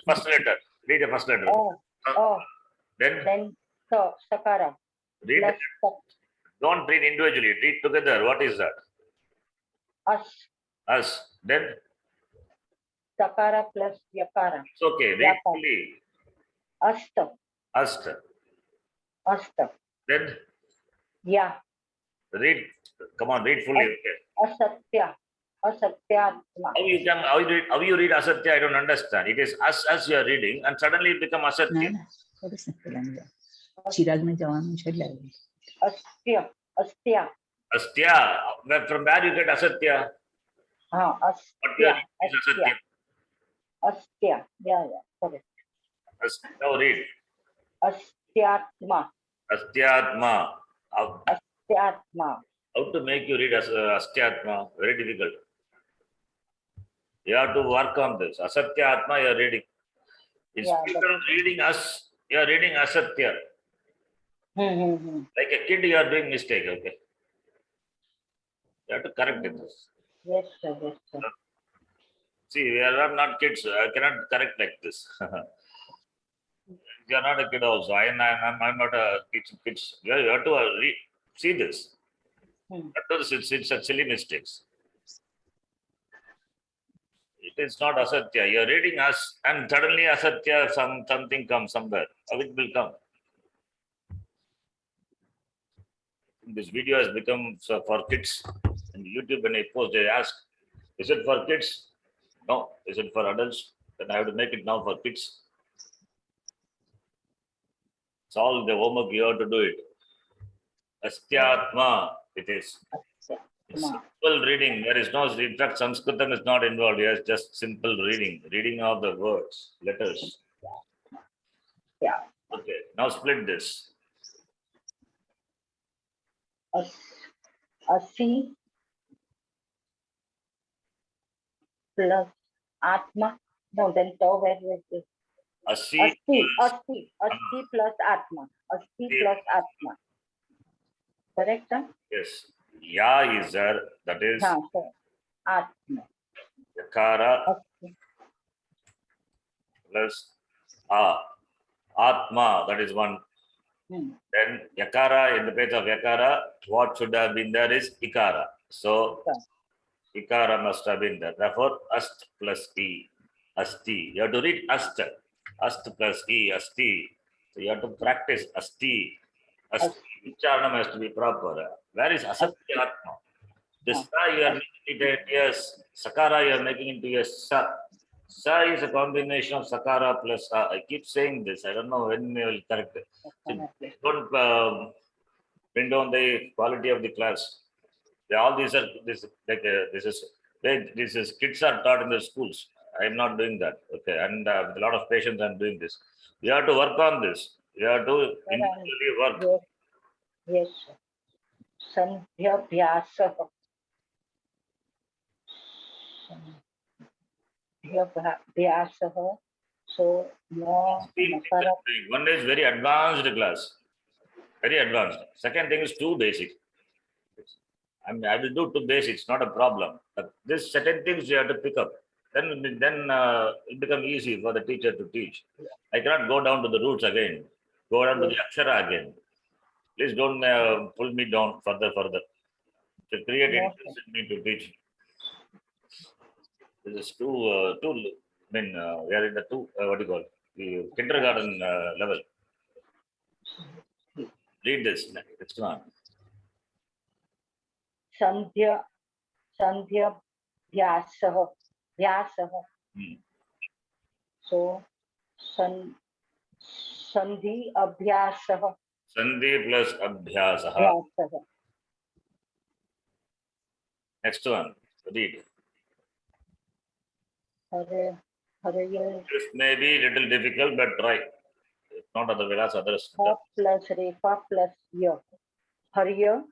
First letter. Read the first letter. Then Sakara. read. Don't read individually. Read together. What is that? Us. Then Sakara plus Yakara. it's okay. Read fully. Asta. Then Yeah. read. Come on, read fully. Okay. Asatya. How you read Asatya? I don't understand. It is us you are reading, and suddenly it become Asatya. Chirag ને જવાનું છે એટલે Astya. Astya. From where you get asatya? What you are Astya, is asatya. Astya. Yeah, correct. Now read. Astyatma, Astyatma. Astyatma. How to make you read astyatma? Very difficult. You have to work on this. Asatyatma, you are reading. Instead Yeah, of reading us, you are reading asatya. Hmm. Like a kid, you are doing mistake. Okay. You have to correct it. Yes, sir. Yes, sir. See, we are not kids. I cannot correct like this. You are not a kid also. I'm not a teaching kids. You have to see this. It's a silly mistakes. It is not asatya. You are reading us, and suddenly asatya, something comes somewhere. How it will come? This video has become for kids. And YouTube, when I post, they ask, "Is it for kids?" No. Is it for adults? Then I have to make it now for kids. It's all the homework you have to do it. Astyatma, it is. It's simple reading. There is no, in fact, Saṃskṛtam is not involved. Yes, just simple reading of the words, letters. Yeah. Okay, now split this. Asi plus Atma. No, then so where is this? Asi. Asti plus Atma. Asti plus Atma. Correct, sir? Yes. Ya is there. That is Yeah, sir. Atma. Yakara Asti. plus A. Atma, that is one. Then Yakara, in the place of Yakara, what should have been there is Ikara. So Ikara must have been there. Therefore, Ast plus E. Asti. You have to read Ast. Ast plus E. Asti. So you have to practice Asti. Asti. Ucharanam has to be proper. Where is Asatyatma? This Sa you are making it yes. Sakara you are making into yes. Sa. Sa is a combination of Sakara plus Sa. I keep saying this. I don't know when we will correct it. Don't bring down the quality of the class. All these are this is kids are taught in the schools. I am not doing that. Okay, and with a lot of patience, I am doing this. You have to work on this. You have to individually work. Yes, sir. Sandhyabhyasa. Sandhyabhyasa. So, no. One is very advanced class. Very advanced. Second thing is too basic. I will do two basics, not a problem. But this certain things you have to pick up. Then it becomes easy for the teacher to teach. I cannot go down to the roots again. Go down to the akshara again. Please don't pull me down further. To create interest in me to teach. This is too. We are in the what do you call the kindergarten level. Read this. Next one. Sandhyabhyasa. So, Sandhi Abhyasa. Sandhi plus abhyasa. Next one. Read. This may be a little difficult, but try. If not, otherwise, others. Ha plus Refa plus Ya. Harya.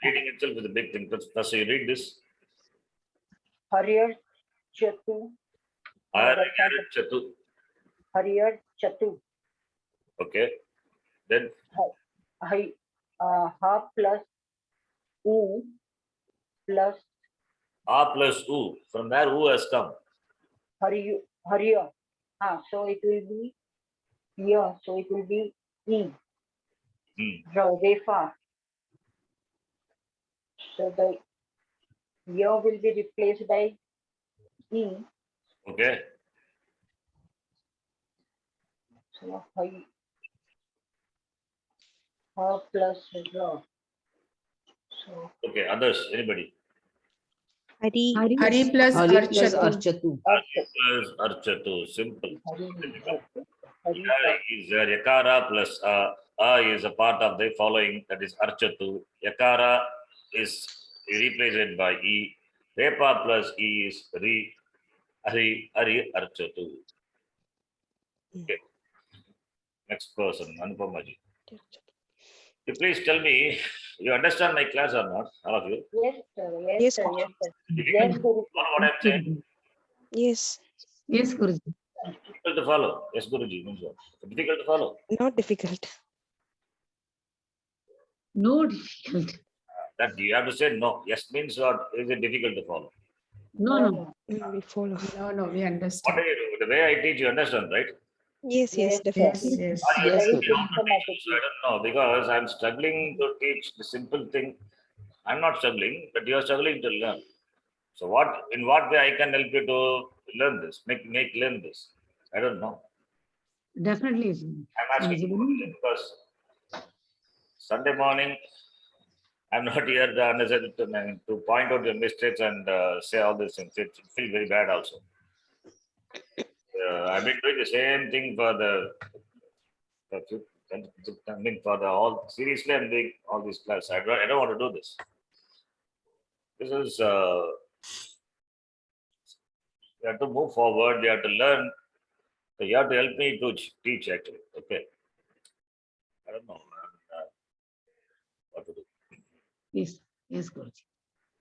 Reading itself is a big thing. First, you read this. Harya Chatu. Harya Chatu. Okay. Then Ha plus U plus A plus U. From where U has come? Harya. So it will be Ya. So it will be E. Refa. So the Ya will be replaced by E. Okay. So Ha plus Ya. So Okay. Others. Anybody? Hari Hari plus Archatu. Archatu. Plus Archatu. Simple. Is Yakara plus is a part of the following, that is archatu. Yakara is replaced by e. Repa plus e is ri. Hari archatu. Okay. Next person, Anupamaji. You please tell me, you understand my class or not, all of you? Yes, sir. Yes, Yes, sir. Guruji. Yes, sir. Difficult Yes, to Guru. follow what I'm saying? Yes, Yes, Guruji. Difficult to follow. Yes, Guruji. Means what? Difficult to follow. not difficult. No difficult. That you have to say no. Yes means what? Is it difficult to follow? No. We follow. No, we What understand. do you do? The way I teach, you understand, right? Yes, Yes, yes, sir. definitely. Yes. Or you Yes, think Guru. you want to teach, so I don't know, because I'm struggling to teach the simple thing. I'm not struggling, but you're struggling to learn. So in what way I can help you to learn this, make learn this? I don't know. Definitely. I'm asking you because Sunday morning, I'm not here to point out your mistakes and say all these things. It feels very bad also. I've been doing the same thing for for the whole seriously. I'm doing all these classes. I don't want to do this. This is you have to move forward. You have to learn. So you have to help me to teach actually. Okay. I don't know what to do. Yes. Yes, Guruji.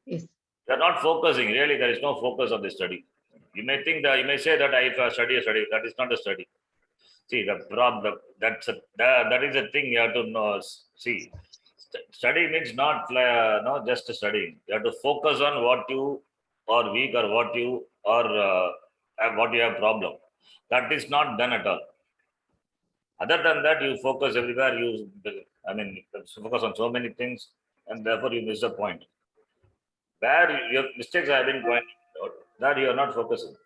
Yes. You're not focusing. Really, there is no focus on the study. You may think that you may say that I study. That is not a study. See the problem. That is a thing you have to know. See, study means not just studying. You have to focus on what you are weak or what you are what you have problem. That is not done at all. Other than that, you focus everywhere. You focus on so many things, and therefore you miss the point. Where your mistakes have been pointed out, that you are not focusing.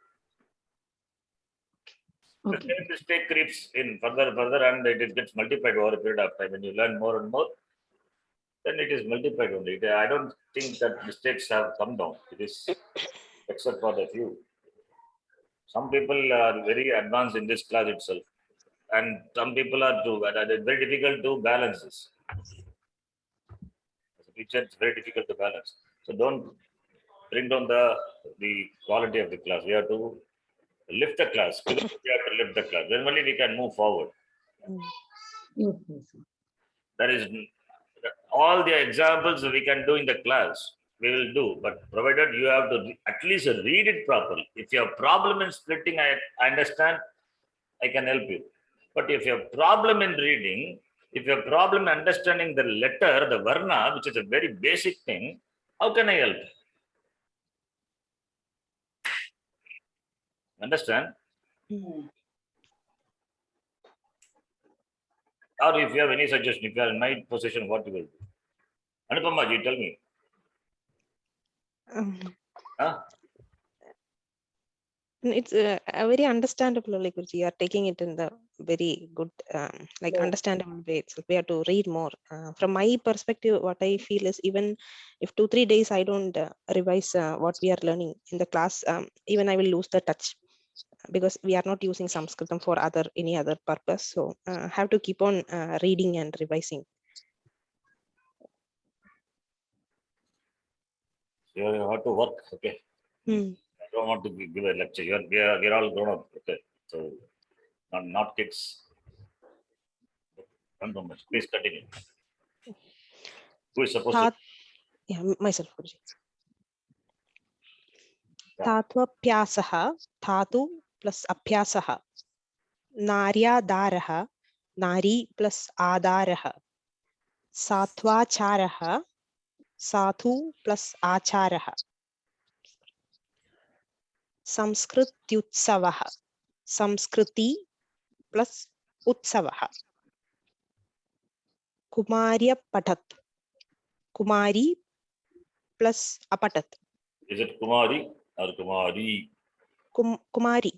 The Okay. same mistake creeps in further, and it gets multiplied over a period of time. When you learn more and more, then it is multiplied only. I don't think that mistakes have come down. It is except for the few. Some people are very advanced in this class itself, and some people are too. But it's very difficult to balance this. As a teacher, it's very difficult to balance. So don't bring down the quality of the class. We have to lift the class. We have to lift the class. Then only we can move forward. Yes, yes. There is all the examples we can do in the class, we will do, but provided you have to at least read it properly. If you have problem in splitting, I understand, I can help you. But if you have problem in reading, if you have problem understanding the letter, the varna, which is a very basic thing, how can I help? Understand? Or if you have any suggestion, if you are in my position, what you will do? Anupama, you tell me. Huh? It's a very understandable, like Guruji, you are taking it in the very good, like Yeah. understandable way. So we have to read more. From my perspective, what I feel is even if 2-3 days I don't revise what we are learning in the class, even I will lose the touch because we are not using Saṃskṛtam for any other purpose. So have to keep on reading and revising. You have to work, okay? I don't want to give a lecture. We're all grown up, okay? So, not kids. Please continue. Who is supposed to? Yeah, myself, Guruji. Tatvaphyasaha, Thatu plus Abhyasaha. Naryadaraha, Nari plus Adaraha. Satvacharaha, Sathu plus Acharaha. Saṃskṛtyutsavaha, Samskriti plus Utsavaha. Kumarya Patat, Kumari plus Apatat. Is it Kumari or Kumari? Kumari.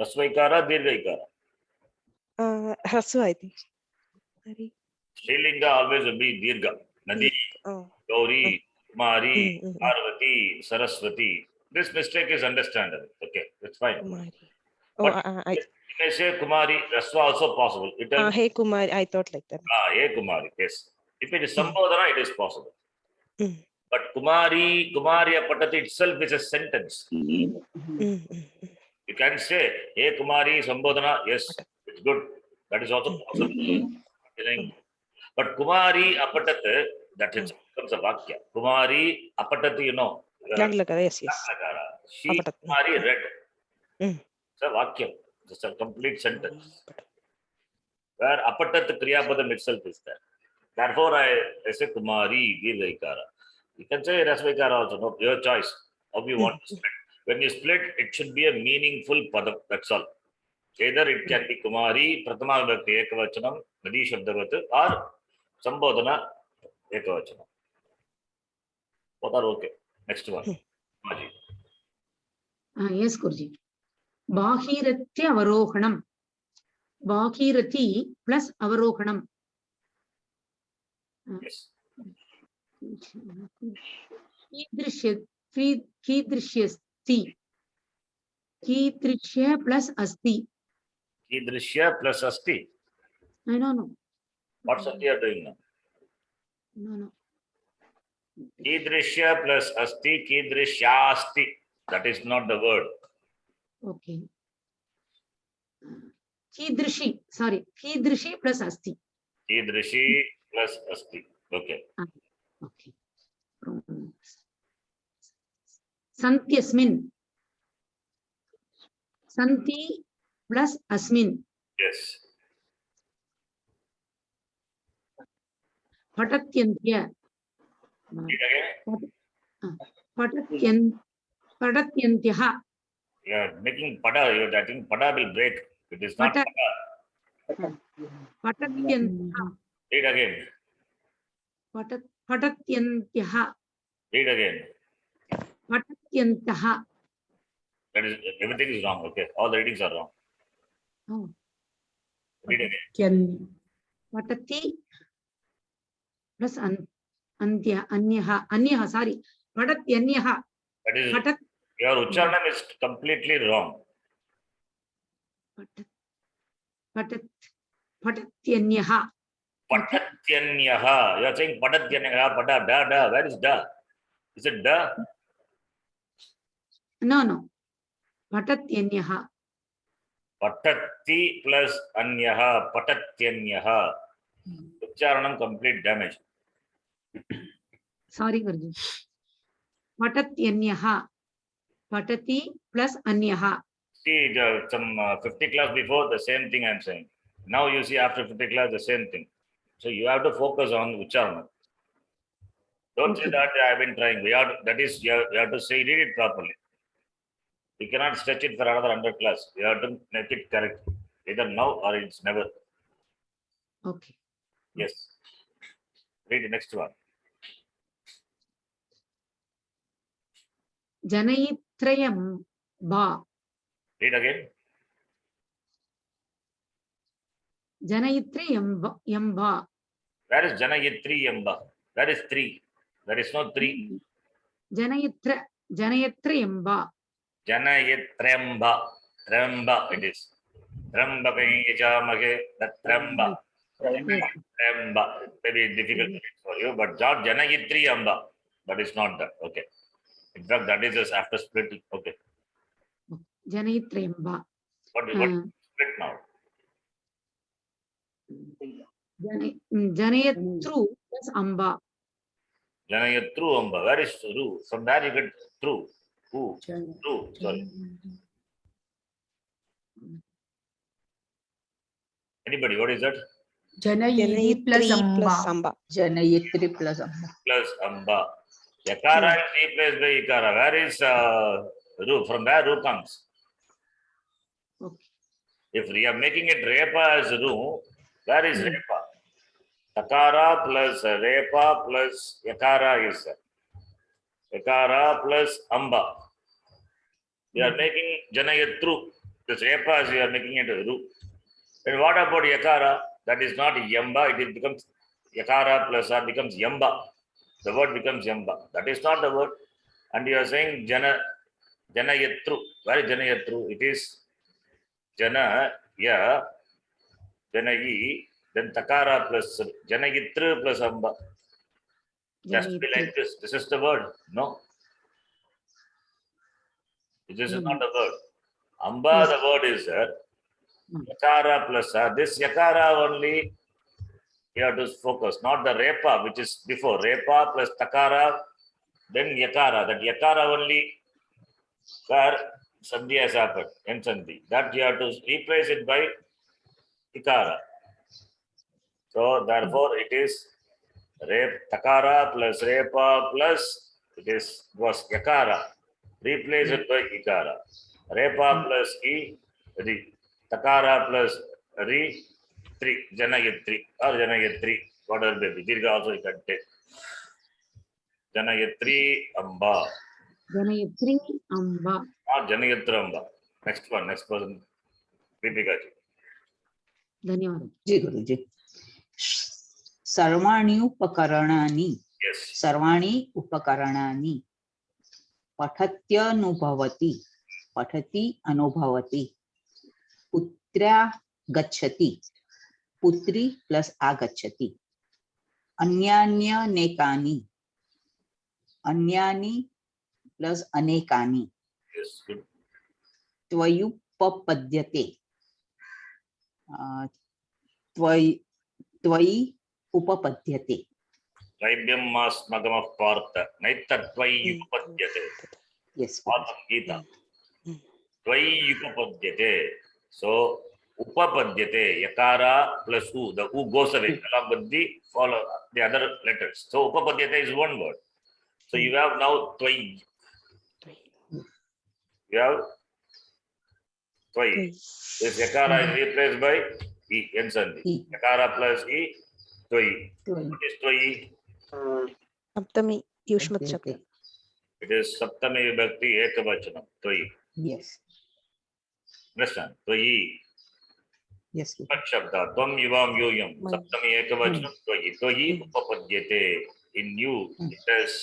Rasvaikara, Dirghaikara. Rasu, I think. Srilinga always will be Dirgha. Nadi, Gauri, Kumari, Parvati, Saraswati. This mistake is understandable. Okay, that's fine. Kumari. But may say Kumari, that's also possible. It will, Hey Kumar, I thought like that. hey Kumari, yes. If it is Sambodhana, it is possible. Mm. But Kumari, Kumariya Patati itself is a sentence. Mm, mm, You can say, hey Kumari, Sambodhana, yes, it's good. That is also possible. But Kumari Apatat, that is becomes a Vakya. Kumari Apatati, you know. Laglakara, yes, yes. She Apatat. Kumari read. Mm. It's a Vakya. It's a complete sentence. Where Apatat Kriyapadam itself is there. Therefore, I say Kumari, Dirghaikara. You can say Rasvaikara also, no, your choice. How you want to split. When you split, it should be a meaningful padam. That's all. Either it can be Kumari, Prathama Vibhakti Ekavachanam, Nadi Shabdavat, or Sambodhana Ekavachanam. Both are okay. Next one. Maji. Yes, Guruji. Bahiratya Avarohanam. Bahirati plus Avarohanam. Yes. Kidrishyasti. Kidrishya plus Asti. Kidrishya plus Asti. I don't know. What's what you are doing now? No. Kidrishya plus Asti, Kidrishyasti. That is not the word. Okay. Kidrishi. Sorry. Kidrishi plus Asti. Kidrishi plus Asti. Okay. Okay. Santyasmin. Santi plus Asmin. Yes. Patatyantya. Read again. Patatyantyah. You are making pada. You are think pada will break. It is not pada. Patatyantyah. Read again. Patatyantyah. Read again. Patatyantyah. That is everything is wrong. Okay. All the readings are wrong. Oh. Read again. Patati plus anyaha. Sorry. Patatyanyaha. That is Patat. your Uchcharanam is completely wrong. Patatyanyaha. Patatyanyaha. You are saying Patatyanyaha, Pada, da. Where is da? Is it da? No. Patatyanyaha. Patatti plus anyaha, Patatyanyaha. Uchcharanam complete damage. Sorry, Guruji. Patatyanyaha. Patati plus anyaha. See, some 50 class before, the same thing I am saying. Now you see after 50 class, the same thing. So you have to focus on Uchcharanam. Don't say that I have been trying. We have to, that is, you have to say, read it properly. We cannot stretch it for another 100 class. You have to make it correct. Either now or it's never. Okay. Yes. Read the next one. Janayitrayam ba. Read again. Janayitrayam ba. Where is Janayitri Yamba? Where is 3? There is no 3. Janayitrayam ba. Janayitramba. Tramba it is. Tramba Kayamake. That Tramba. Tramba. Very difficult for you, but Janayitri Yamba. That is not that. Okay. In fact, that is just after split. Okay. Janayitrayam ba. What split now? Janayatru plus amba. Janayatru Amba. Where is Ru? From there you get true. Who? True. Sorry. Anybody? What is that? Janayitri plus Amba. Janayitri plus Amba. Plus Amba. Yakara is replaced by Ikara. Where is Ru? From where Ru comes? Okay. If we are making it Repa as Ru, where is Repa? Takara plus Repa plus Yakara is Yakara plus Amba. We are making Janayatru. This Repa as we are making it Ru. And what about Yakara? That is not Yamba. It becomes Yakara plus R becomes Yamba. The word becomes Yamba. That is not the word. And you are saying Janayatru. Where is Janayatru? It is Jana Yeah. Janagi, then takara plus janagitra plus amba. Just be like this. This is the word. No. This is not the word. Amba, Yes. the word is yakara plus this yakara only you have to focus, not the repa, which is before. Repa plus takara, then yakara. That yakara only where sandhi has happened, in sandhi. That you have to replace it by ikara. So therefore it is takara plus repa plus it was yakara. Replace it by ikara. Repa plus e, ri. Takara plus ri, tri. Janayatri or janayatri. Whatever baby. Dirgha also you can take. Janayatri amba. Janayatri amba. Not janayatra amba. Next one. Next person. Deepika ji. Dhanyawad. जी गुरुजी सर्वाणि उपकरणानि Yes. सर्वाणि उपकरणानि पठत्यनुभवति पठति अनुभवति पुत्र्या गच्छति पुत्री plus आगच्छति अन्यान्यनेकानि अन्यानि प्लस अनेकानि Yes. Good. त्वयुपपद्यते त्वयि त्वयि उपपद्यते Traibyam masmagamah partha. Naitattvai yupapadyate. yes Patam Gita. Tvai yupapadyate. So, upapadyate. Yakara plus u. The u goes away. Along with the follow the other letters. So, upapadyate is one word. So, you have now tvai. You have tvai. This yakara is replaced by e. N sandhi. E. Yakara plus e. Tvai. त्वयि What is tvai? Saptami Yushmat Shabda. It is Saptami Vibhakti Ekavachanam. Tvai. yes Understand? Tvai. yes Shabda. Tvam yuvam yoyam. My- Saptami Ekavachanam. Tvai. Tvai upapadyate. In you, it is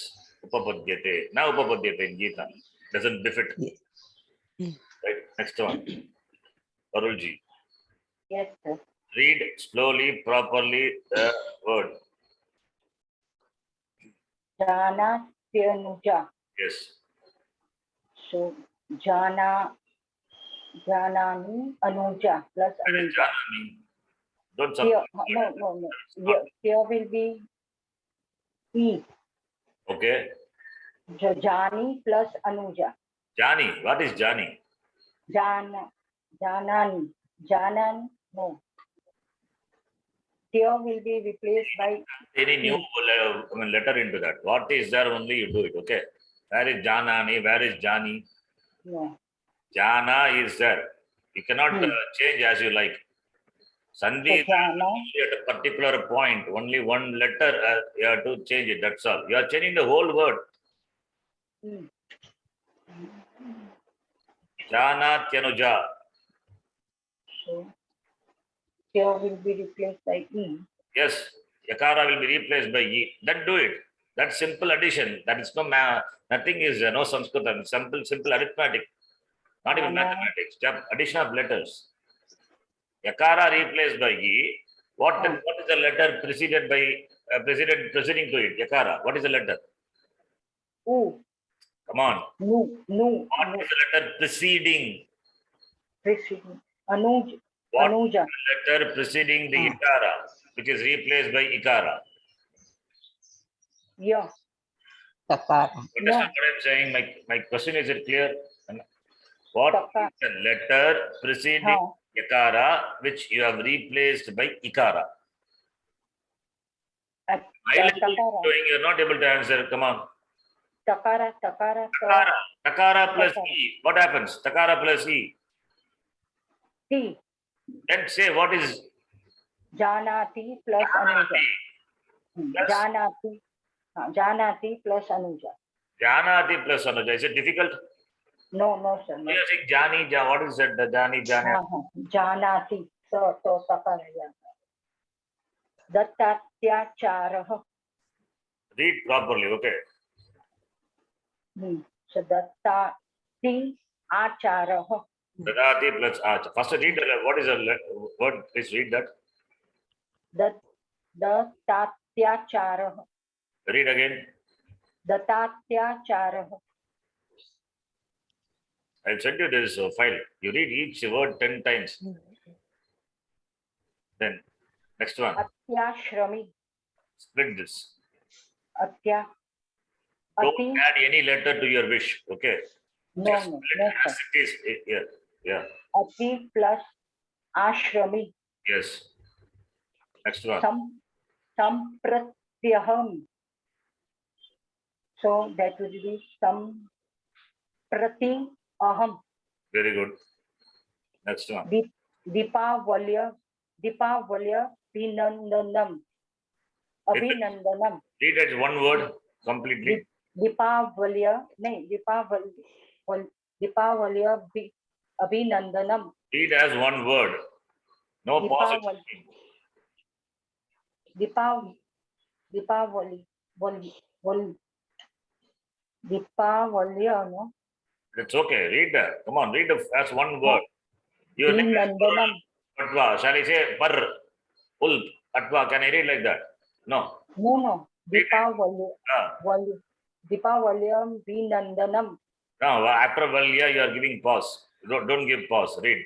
upapadyate. Now upapadyate in Gita. Doesn't befit. yes Right? Next one. Parulji. Yes, sir. Read slowly, properly the word. Janatyanuja. Yes. So janani anuja plus That is anuja. Janani. Don't Here, substitute. no. Here will be e. Okay. So jani plus anuja. Jani. What is Jani? Janani. No. Here will be replaced by Any new letter into that. What is there only you do it. Okay. Where is Janani? Where is Jani? no. Jana is there. You cannot change as you like. Sandhi is Jana. at a particular point. Only one letter you have to change it. That's all. You are changing the whole word. Jana Tyanuja. So here will be replaced by e. Yes. Yakara will be replaced by ye. Then do it. That's simple addition. That is nothing is no Saṃskṛtam. Simple arithmetic. Not even mathematics. Just addition of letters. Yakara replaced by ye. What is the letter preceded by preceding to it? Yakara. What is the letter? U. Come on. Nu. What is the letter preceding? Preceding. Anuj. What Anuja. letter preceding the Ikara, which is replaced by Ikara? Yeah. takara Understand what I'm saying? My question is it clear? What is the letter preceding Ikara, which you have replaced by Ikara? You're not able to answer. Come on. Takara. Takara plus E. What happens? Takara plus E. T. Then say what is Janati plus anuja. Janati plus anuja. Janati plus Anuja. Is it difficult? No, sir. No. You are saying Jani, what is that? The Jani. Janati. So takara. Dattatyacharaha. Read properly, okay? So dattati acharaha. Dadati plus acha. First read what is the word? Please read that. दत्तात्याचारः Read again. दत्तात्याचारः I'll send you this file. You read each word 10 times. Then next one. अत्याश्रमी Split this. अत्या Don't अति add any letter to your wish. Okay. no Just no split no as sir. it is. Yeah. Yeah. अति plus आश्रमी Yes. Next one. संप्रत्यहम so that will be संप्रति अहम Very good. Next one. दीपावल्य अभिनंदनम अभिनंदनम Read as one word completely. दीपावल्य नहीं दीपावल्य अभिनंदनम Read as one word. No pause. Deepawali no It's okay. Read that. Come on. Read as one word. Your name is अभिनंदनम Patwa. Shall I say Par Ul Patwa? Can I read like that? No. no दीपावल्य Ah. दीपावल्य अभिनंदनम No. After Valya, you are giving pause. Don't give pause. Read.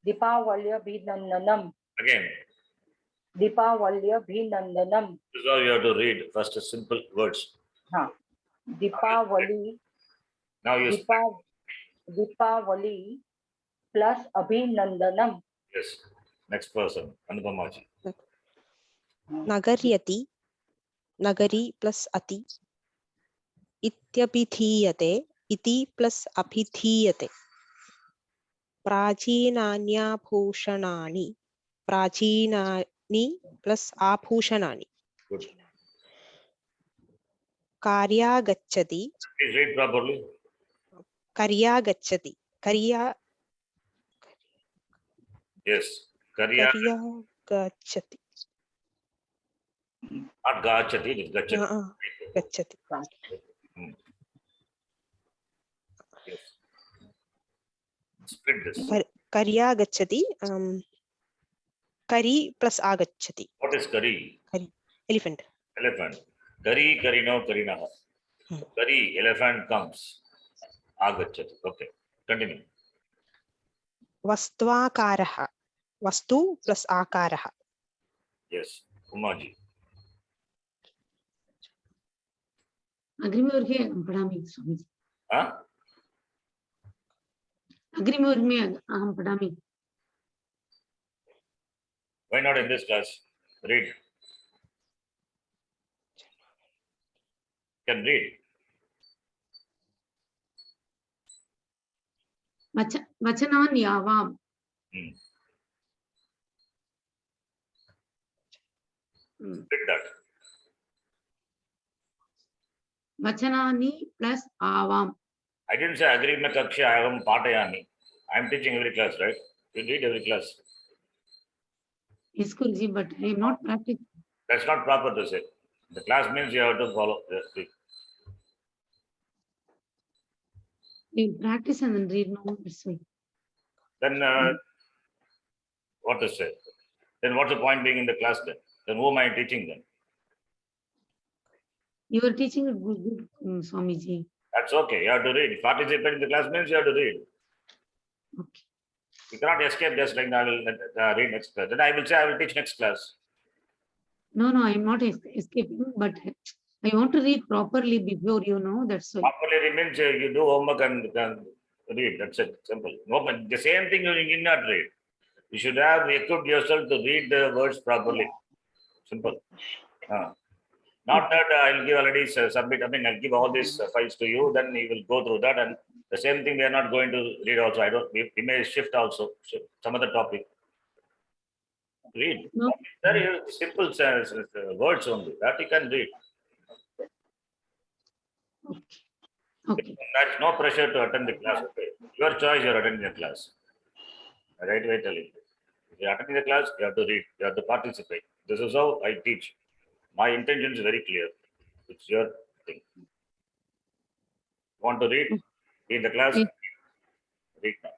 दीपावल्य अभिनंदनम Again. दीपावल्य अभिनंदनम This is how you have to read. First, simple words. हाँ Deepavali Now you Deepavali plus अभिनंदनम yes. Next person. Anupamaji. नगर्यति नगरी plus अति इत्यभिधीयते इति plus अभिधीयते प्राचीनान्याभूषणानि प्राचीनानि प्लस आभूषणानि Good. कार्या गच्छति Please read properly. कर्या गच्छति कर्या Yes. Karya. कर्या गच्छति Not gachati. It's gachati. गच्छति Yes. Split this. कर्या गच्छति करी प्लस आगच्छति What is kari? Elephant Elephant. Kari, karino, karinaha. Kari, elephant comes. Agachati. Okay. Continue. वस्त्वाकारः वस्तु प्लस आकारः Yes. Umaji. अग्रिमवर्गे अहं पठामि स्वामीजी Huh? अग्रिमवर्गे अहं पठामि Why not in this class? Read. Can read. वचनान् यावाम् Split that. वचनानि plus आवाम् I didn't say agrima kaksha avam patayami. I am teaching every class, right? You read every class. Yes, Guruji, but I am not practicing. That's not proper to say. The class means you have to follow. You practice and then read no, that's why. Then what to say? Then what's the point being in the class then? Then who am I teaching then? You are teaching it good, Swamiji. That's okay. You have to read. Participate in the class means you have to read. Okay. You cannot escape just like I will read next class. Then I will say I will teach next class. No, I am not escaping, but I want to read properly before, that's why. Properly means you do homework and read. That's it. Simple. No, but the same thing you need not read. You should have equipped yourself to read the words properly. Simple. Not that I'll give already submit. I mean, I'll give all these files to you. Then you will go through that, and the same thing we are not going to read also. I don't. We may shift also some other topic. Read. No. Very simple words only that you can read. Okay. There's no pressure to attend the class. Okay. Your choice. You're attending the class. Right way telling. If you're attending the class, you have to read. You have to participate. This is how I teach. My intention is very clear. It's your thing. Want to read? In the class? Yes. Read now.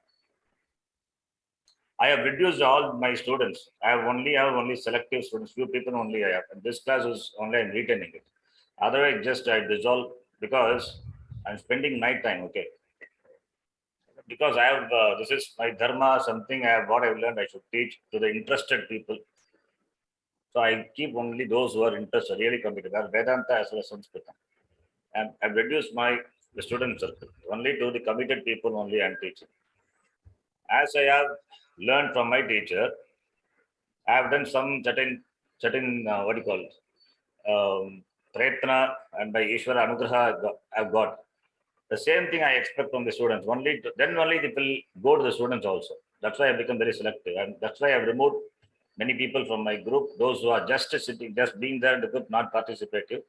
I have reduced all my students. I have only selective students. Few people only I have. And this class is only I'm retaining it. Otherwise, just I dissolve because I'm spending night time. Okay. Because I have this is my dharma, something I have what I've learned. I should teach to the interested people. So I keep only those who are interested, really committed. That's Vedanta as well as Saṃskṛtam. And I've reduced my student circle. Only to the committed people only I'm teaching. As I have learned from my teacher, I have done some certain what do you call it? Pratna and by Ishvara Anugraha I've got. The same thing I expect from the students. Then only they will go to the students also. That's why I've become very selective. And that's why I've removed many people from my group. Those who are just sitting, just being there in the group, not participative.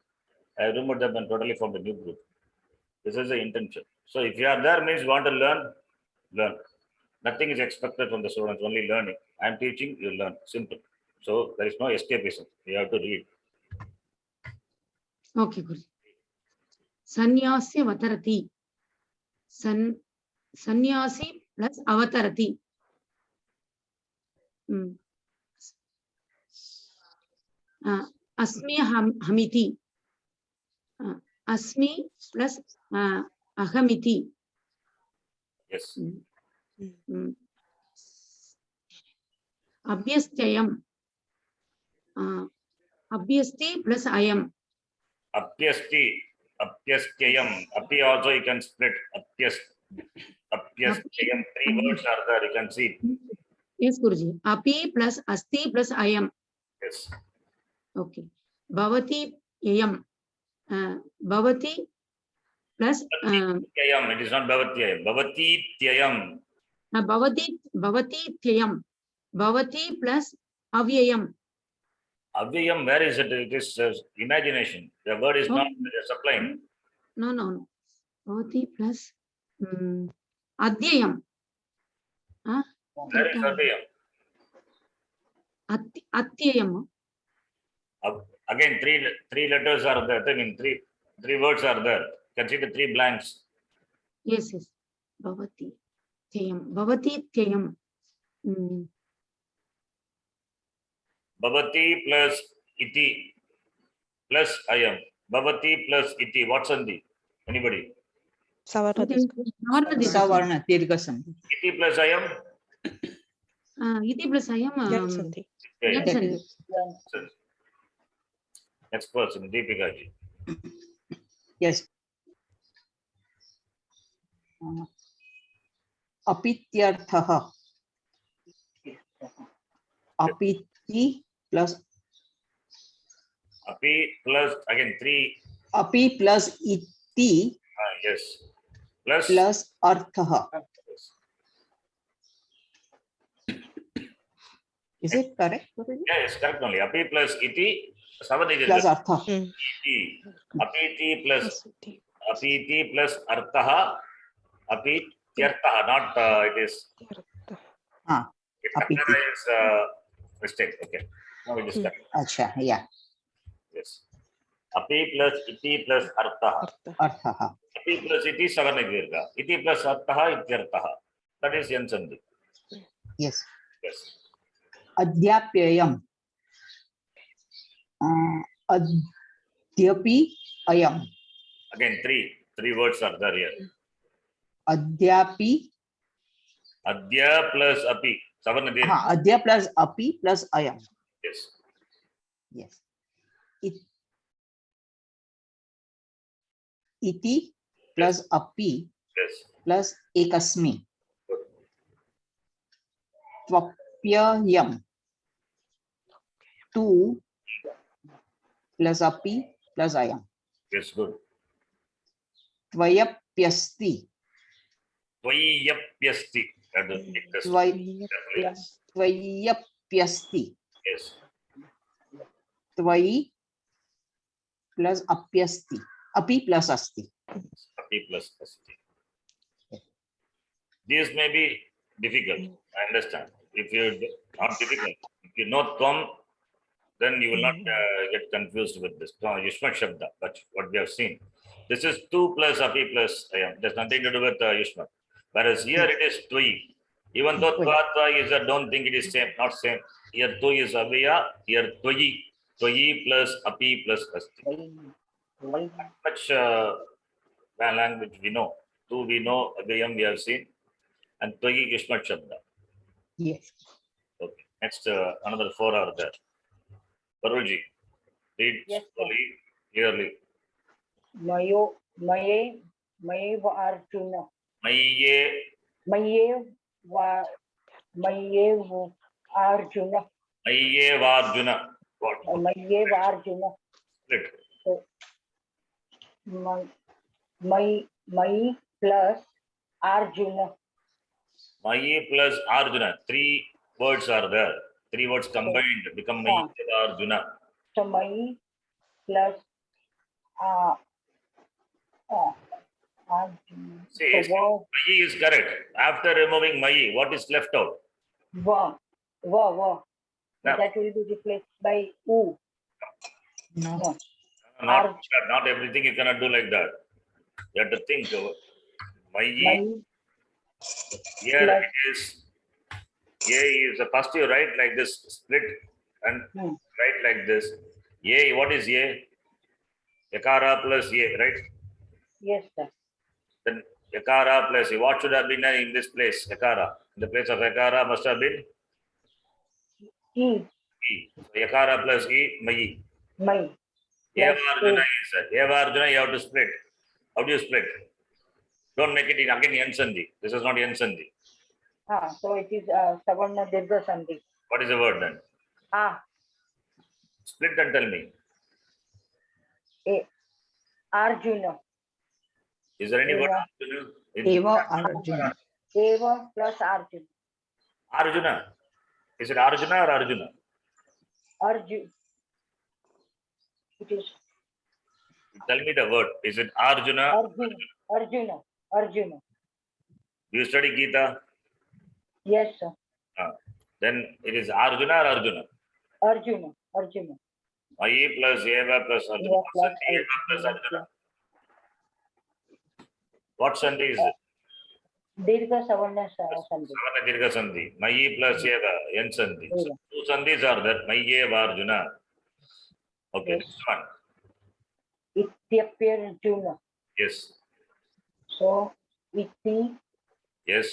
I have removed them and totally from the new group. This is the intention. So if you are there means you want to learn, learn. Nothing is expected from the students, only learning. I'm teaching, you learn. Simple. So there is no escapism. You have to read. Okay, Guru. Sannyasya vatarati. Sannyasi plus avatarati. Asmi hamiti. Asmi plus ahamiti. Yes. Abhyastayam. Abhyasti plus ayam. Apyastyayam. Api also you can split. Apyastyayam. 3 words are there. You can see. Yes, Guruji. Api plus asti plus ayam. Yes. Okay. Bhavati yam. Bhavati plus Tyayam. It is not Bhavatyayam. Bhavati Tyayam. Bhavati tyayam. Bhavati plus avyayam. Avyayam, where is it? It is imagination. The word is not supplying. No. Bhavati plus adyayam. Where is Avyayam? Atyayam. Again, three letters are there. I mean, three words are there. You can see the 3 blanks. Yes. Bhavati tyayam. Bhavati tyayam. Bhavati plus iti plus ayam. Bhavati plus iti. What's sandhi? Anybody? Savarna. Savarna, Dirgha Sandhi. Iti plus ayam? Iti plus ayam. Sandhi. Okay. That is- Next person, Deepika ji. Yes. Apityarthaha. Apiti plus Api plus again 3. api plus iti Yes. Plus. plus arthaha. Is it correct? Yeah, it's correct only. Api plus iti. 7 is Plus artha. iti. Apiti plus arthaha. Apityarthaha. Not it is. Apiti. Is mistake. Okay. Now it is correct. Acha, yeah. Yes. Api plus iti plus arthaha. Arthaha. Api plus iti savarna dirgha. Iti plus arthaha ityarthaha. That is yan sandhi. Yes. Yes. Adhyapyayam. Adhyapi ayam. Again, three words are there here. Adhyapi. Adya plus api. Savarna dirgha. Adhya plus api plus ayam. Yes. Yes. Iti plus api Yes. plus ekasmi. Tvapyayam. 2 plus api plus ayam. Yes, good. Tvayapyasti. Tvayapyasti. That is interesting. Yes. Tvayapyasti. Yes. Tvayi plus apyasti. Api plus asti. Api plus asti. These may be difficult. I understand. If you not difficult, if you know Tvam, then you will not get confused with this. Yushma Shabda, that's what we have seen. This is 2 plus api plus ayam. There's nothing to do with Yushma. Whereas here it is Tvi. Even though Equal. tva is a, don't think it is same, not same. Here tu is avya, here tvayi. Tvayi plus api plus asti. Much language we know. Tu we know, avyam we have seen. And tvayi Yushmat Shabda. Yes. Okay. Next, another 4 are there. Parulji, read Yes, sir. slowly, clearly. Maye Arjuna. Mayye, Maye Arjuna. mayye varjuna. What? Maye Arjuna. Split. So, my plus Arjuna. Mayi plus Arjuna. 3 words are there. 3 words combined become Mayi Arjuna. So my plus Arjuna. See, So Mayi is correct. After removing Mayi, what is left out? va. No. That will be replaced by U. No. No. Not everything you cannot do like that. You have to think. Mayi, My here plus- it is. A is first you write like this, split and write like this. A, what is A? Yakara plus A, right? yes, sir. Then Yakara plus A. What should have been in this place? Yakara. In the place of Yakara must have been E. E. So Yakara plus E, Mayi. My. Eva Plus Arjuna is Eva Arjuna, you have to split. How do you split? Don't make it in again Yen Sandhi. This is not Yen Sandhi. So it is Savarna Dirgha Sandhi. What is the word then? Split and tell me. Arjuna. Is there any word Eva. Arjuna? Eva Arjuna. Eva plus Arjuna. Arjuna. Is it Arjuna or Arjuna? Arjuna. It is Tell me the word. Is it Arjuna? Arjuna. Do you study Gita? Yes, sir. Then it is Arjuna or Arjuna? Arjuna. Mayi plus Eva plus Arjuna. Eva plus Eva plus Arjuna. What Sandhi is it? Dirgha Savarna Sandhi. Savana Dirgha Sandhi. Mayi plus Eva, Yen Sandhi. So Eva. 2 Sandhis are there. Mayi Eva Arjuna. Okay, Yes. next one. Ityapyarjuna. Yes. So Iti Yes.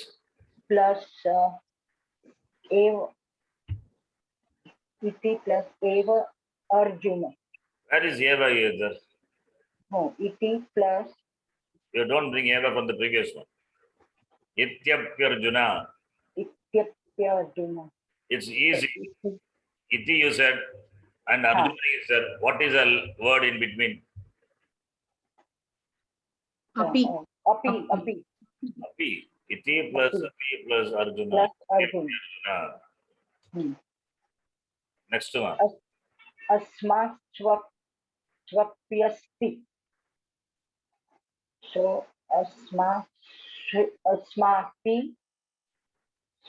plus Eva. Iti plus Eva Arjuna. Where is Eva here? There? No, Iti plus You don't bring Eva from the previous one. Ityapyarjuna. Ityapyarjuna. It's easy. Iti. Iti you said, and Arjuna is there. What is a word in between? Api. Api. Api. Iti plus Api plus Arjuna. Plus Arjuna. Arjuna. Next one. Asma swapyasti. So asmati.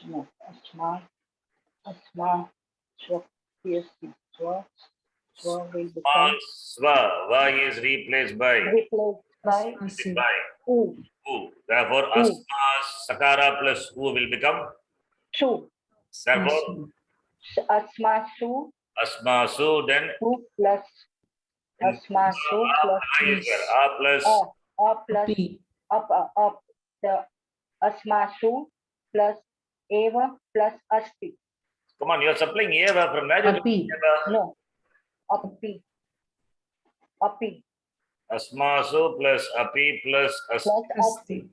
No, asma swapyasti. Swa will become Swa. Va is replaced by replaced by U. U. Therefore, Asma Sakara plus U will become. Su. Therefore, Asma su. Asma Su then. Su plus asma su plus A plus. A plus Api. up. The asma su plus Eva plus asti. Come on, you are supplying Eva from where? Api. No. Api. Asma Su plus Api plus Asti. Plus asti.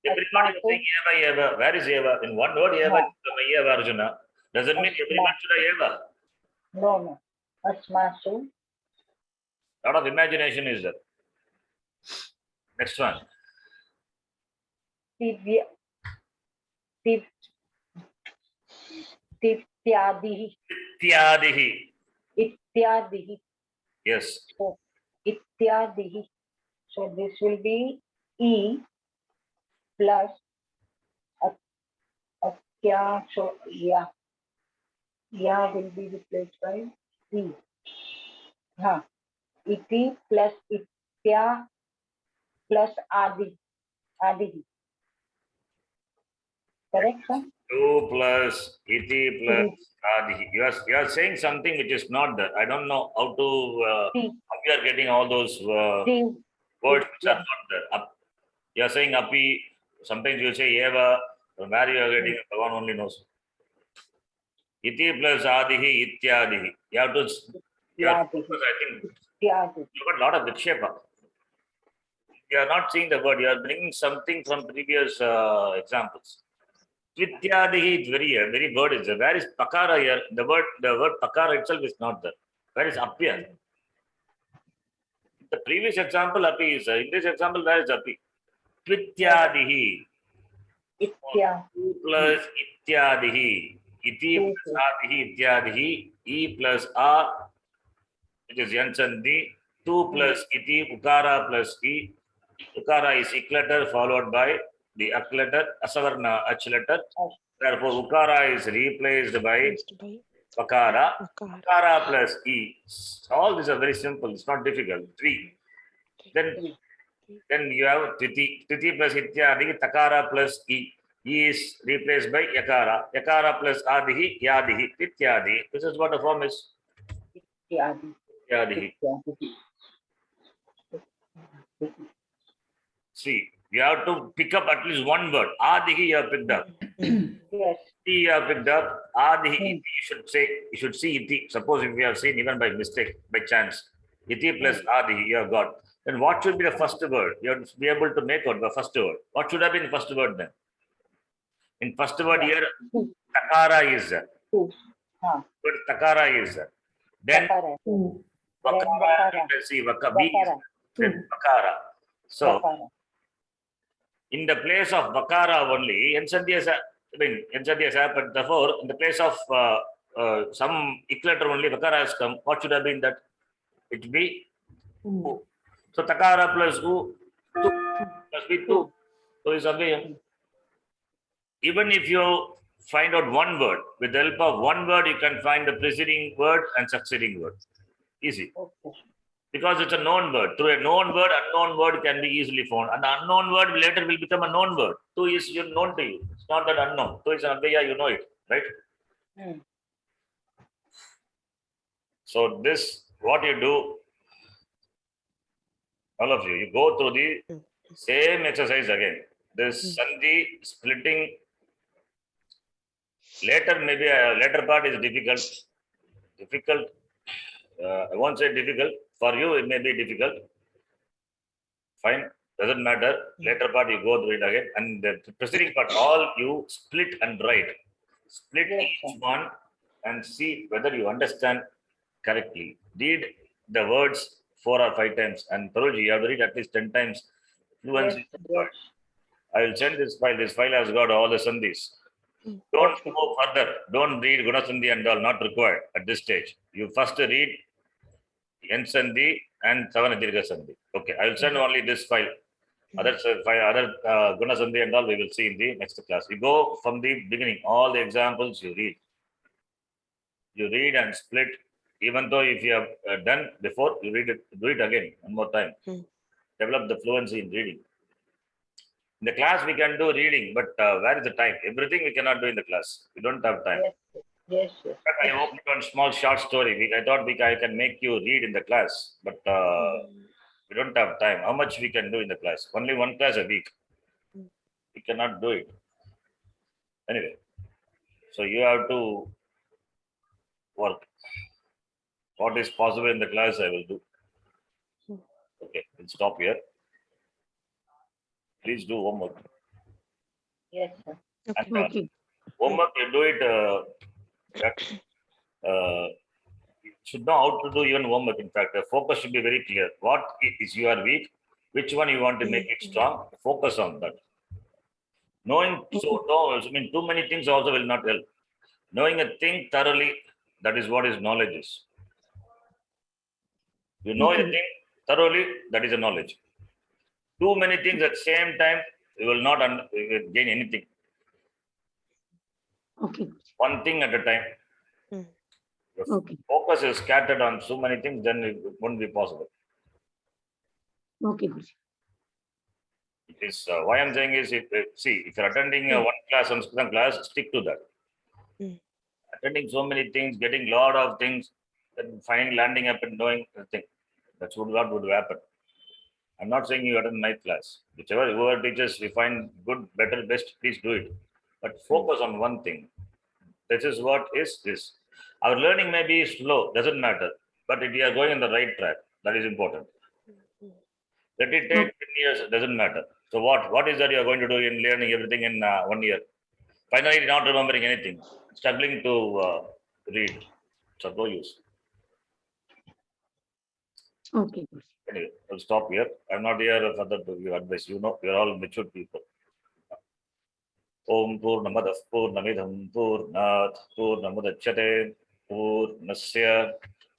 Everybody is saying Eva. Where is Eva? In one word, Eva is Eva Arjuna. Doesn't mean everyone should have Eva. No. Asma su. Lot of imagination is there. Next one. Ityadihi. Ityadihi. Yes. So ityadihi. So this will be E plus Atya. So yeah. Yeah will be replaced by E. Iti plus Itya plus Adihi. Correct, sir? 2 plus iti plus adihi. You are saying something which is not there. I don't know how to how you are getting all those Three. words which are Yeah. not there. You are saying api. Sometimes you say eva. From where you are getting, Bhagavan only knows. Iti plus adihi ityadihi. You have to. I think Yeah. you got a lot of vikshepa. You are not seeing the word. You are bringing something from previous examples. Vityadihi is very word is there. Where is pakara here? The word pakara itself is not there. Where is apya? The previous example api is there. In this example, where is api? Vityadihi. Itya. 2 plus ityadihi. Iti plus adihi ityadihi. E plus a, which is yansandi. 2 plus iti, ukara plus e. Ukara is ik letter followed by the ak letter, asavarna ach letter. Therefore, ukara is replaced by Replaced by pakara. Akara. Pakara plus e. All these are very simple. It's not difficult. 3. Then you have titi. Titi plus ityadihi. Takara plus e. E is replaced by yakara. Yakara plus adihi. Yadihi. Ityadihi. This is what the form is. Yadihi. See, you have to pick up at least one word. Adihi you have picked up. Yes. Iti you have picked up. Adihi iti you should say. You should see iti. Suppose if we have seen even by mistake, by chance. Iti plus adihi you have got. Then what should be the first word? You have to be able to make out the first word. What should have been the first word then? In first word here, takara is there. But takara is there. Then vakara, you can see vakabi is there. Then vakara. So in the place of vakara only, Ensandhi has happened. Therefore, in the place of some ik letter only, vakara has come. What should have been that? It be u. So takara plus u, tu plus be tu. So is avayam. Even if you find out one word, with the help of one word, you can find the preceding word and succeeding word. Easy. Because it's a known word. Through a known word, unknown word can be easily found. And the unknown word later will become a known word. Tu is known to you. It's not that unknown. Tu is an abhaya, you know it, right? So this, what you do, all of you, you go through the same exercise again. This sandhi, splitting, later maybe a later part is difficult. I won't say difficult. For you, it may be difficult. Fine, doesn't matter. Later part, you go through it again. And the preceding part, all you split and write. Split each one and see whether you understand correctly. Read the words 4 or 5 times. And Taruji, you have to read at least 10 times. Fluency. I will send this file. This file has got all the sandhis. Don't go further. Don't read Gunasandhi and all, not required at this stage. You first read N Sandhi and Savana Dirgha Sandhi. Okay, I will send only this file. Other Gunasandhi and all we will see in the next class. You go from the beginning, all the examples you read. You read and split. Even though if you have done before, you read it, do it again one more time. Develop the fluency in reading. In the class, we can do reading, but where is the time? Everything we cannot do in the class. We don't have time. Yes. I opened one small short story. I thought I can make you read in the class, but we don't have time. How much we can do in the class? Only one class a week. We cannot do it. Anyway, so you have to work. What is possible in the class, I will do. Okay, we'll stop here. Please do homework. Yes, sir. And, Okay. homework, you do it. You should know how to do even homework. In fact, the focus should be very clear. What is your weak? Which one you want to make it strong? Focus on that. Knowing too many things also will not help. Knowing a thing thoroughly, that is what is knowledge is. You know a thing thoroughly, that is a knowledge. Too many things at the same time, you will not gain anything. Okay. One thing at a time. If Okay. focus is scattered on so many things, then it won't be possible. Okay, Guruji. is why I'm saying is if you're attending one class, Saṃskṛtam class, stick to that. Mm. Attending so many things, getting lot of things, then finally landing up and knowing the thing. That's what would happen. I'm not saying you attend my class. Whoever teaches, you find good, better, best, please do it. But focus on one thing. This is what is this. Our learning may be slow, doesn't matter. But we are going on the right track. That is important. Let it take 10 years, doesn't matter. So what is that you are going to do in learning everything in 1 year? Finally, not remembering anything, struggling to read. So no use. Okay. Anyway, I'll stop here. I'm not here further to give advice. You know, you're all mature people. Om Purnamadah Purnamidham Purnat Purnamudachyate Purnasya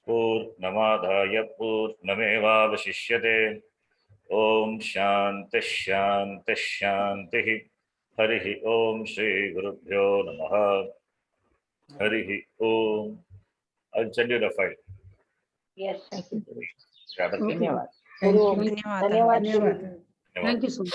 Purnamadaya Purnameva Vashishyate. Om Shanti Shanti Shanti. Harihi Om Shri Gurubhyo Namaha. Harihi Om. I'll send you the file. Yes. Thank you. Yeah, that's it. Okay. Dhanyavad. Thank you. Dhanyavad. Thank you so much.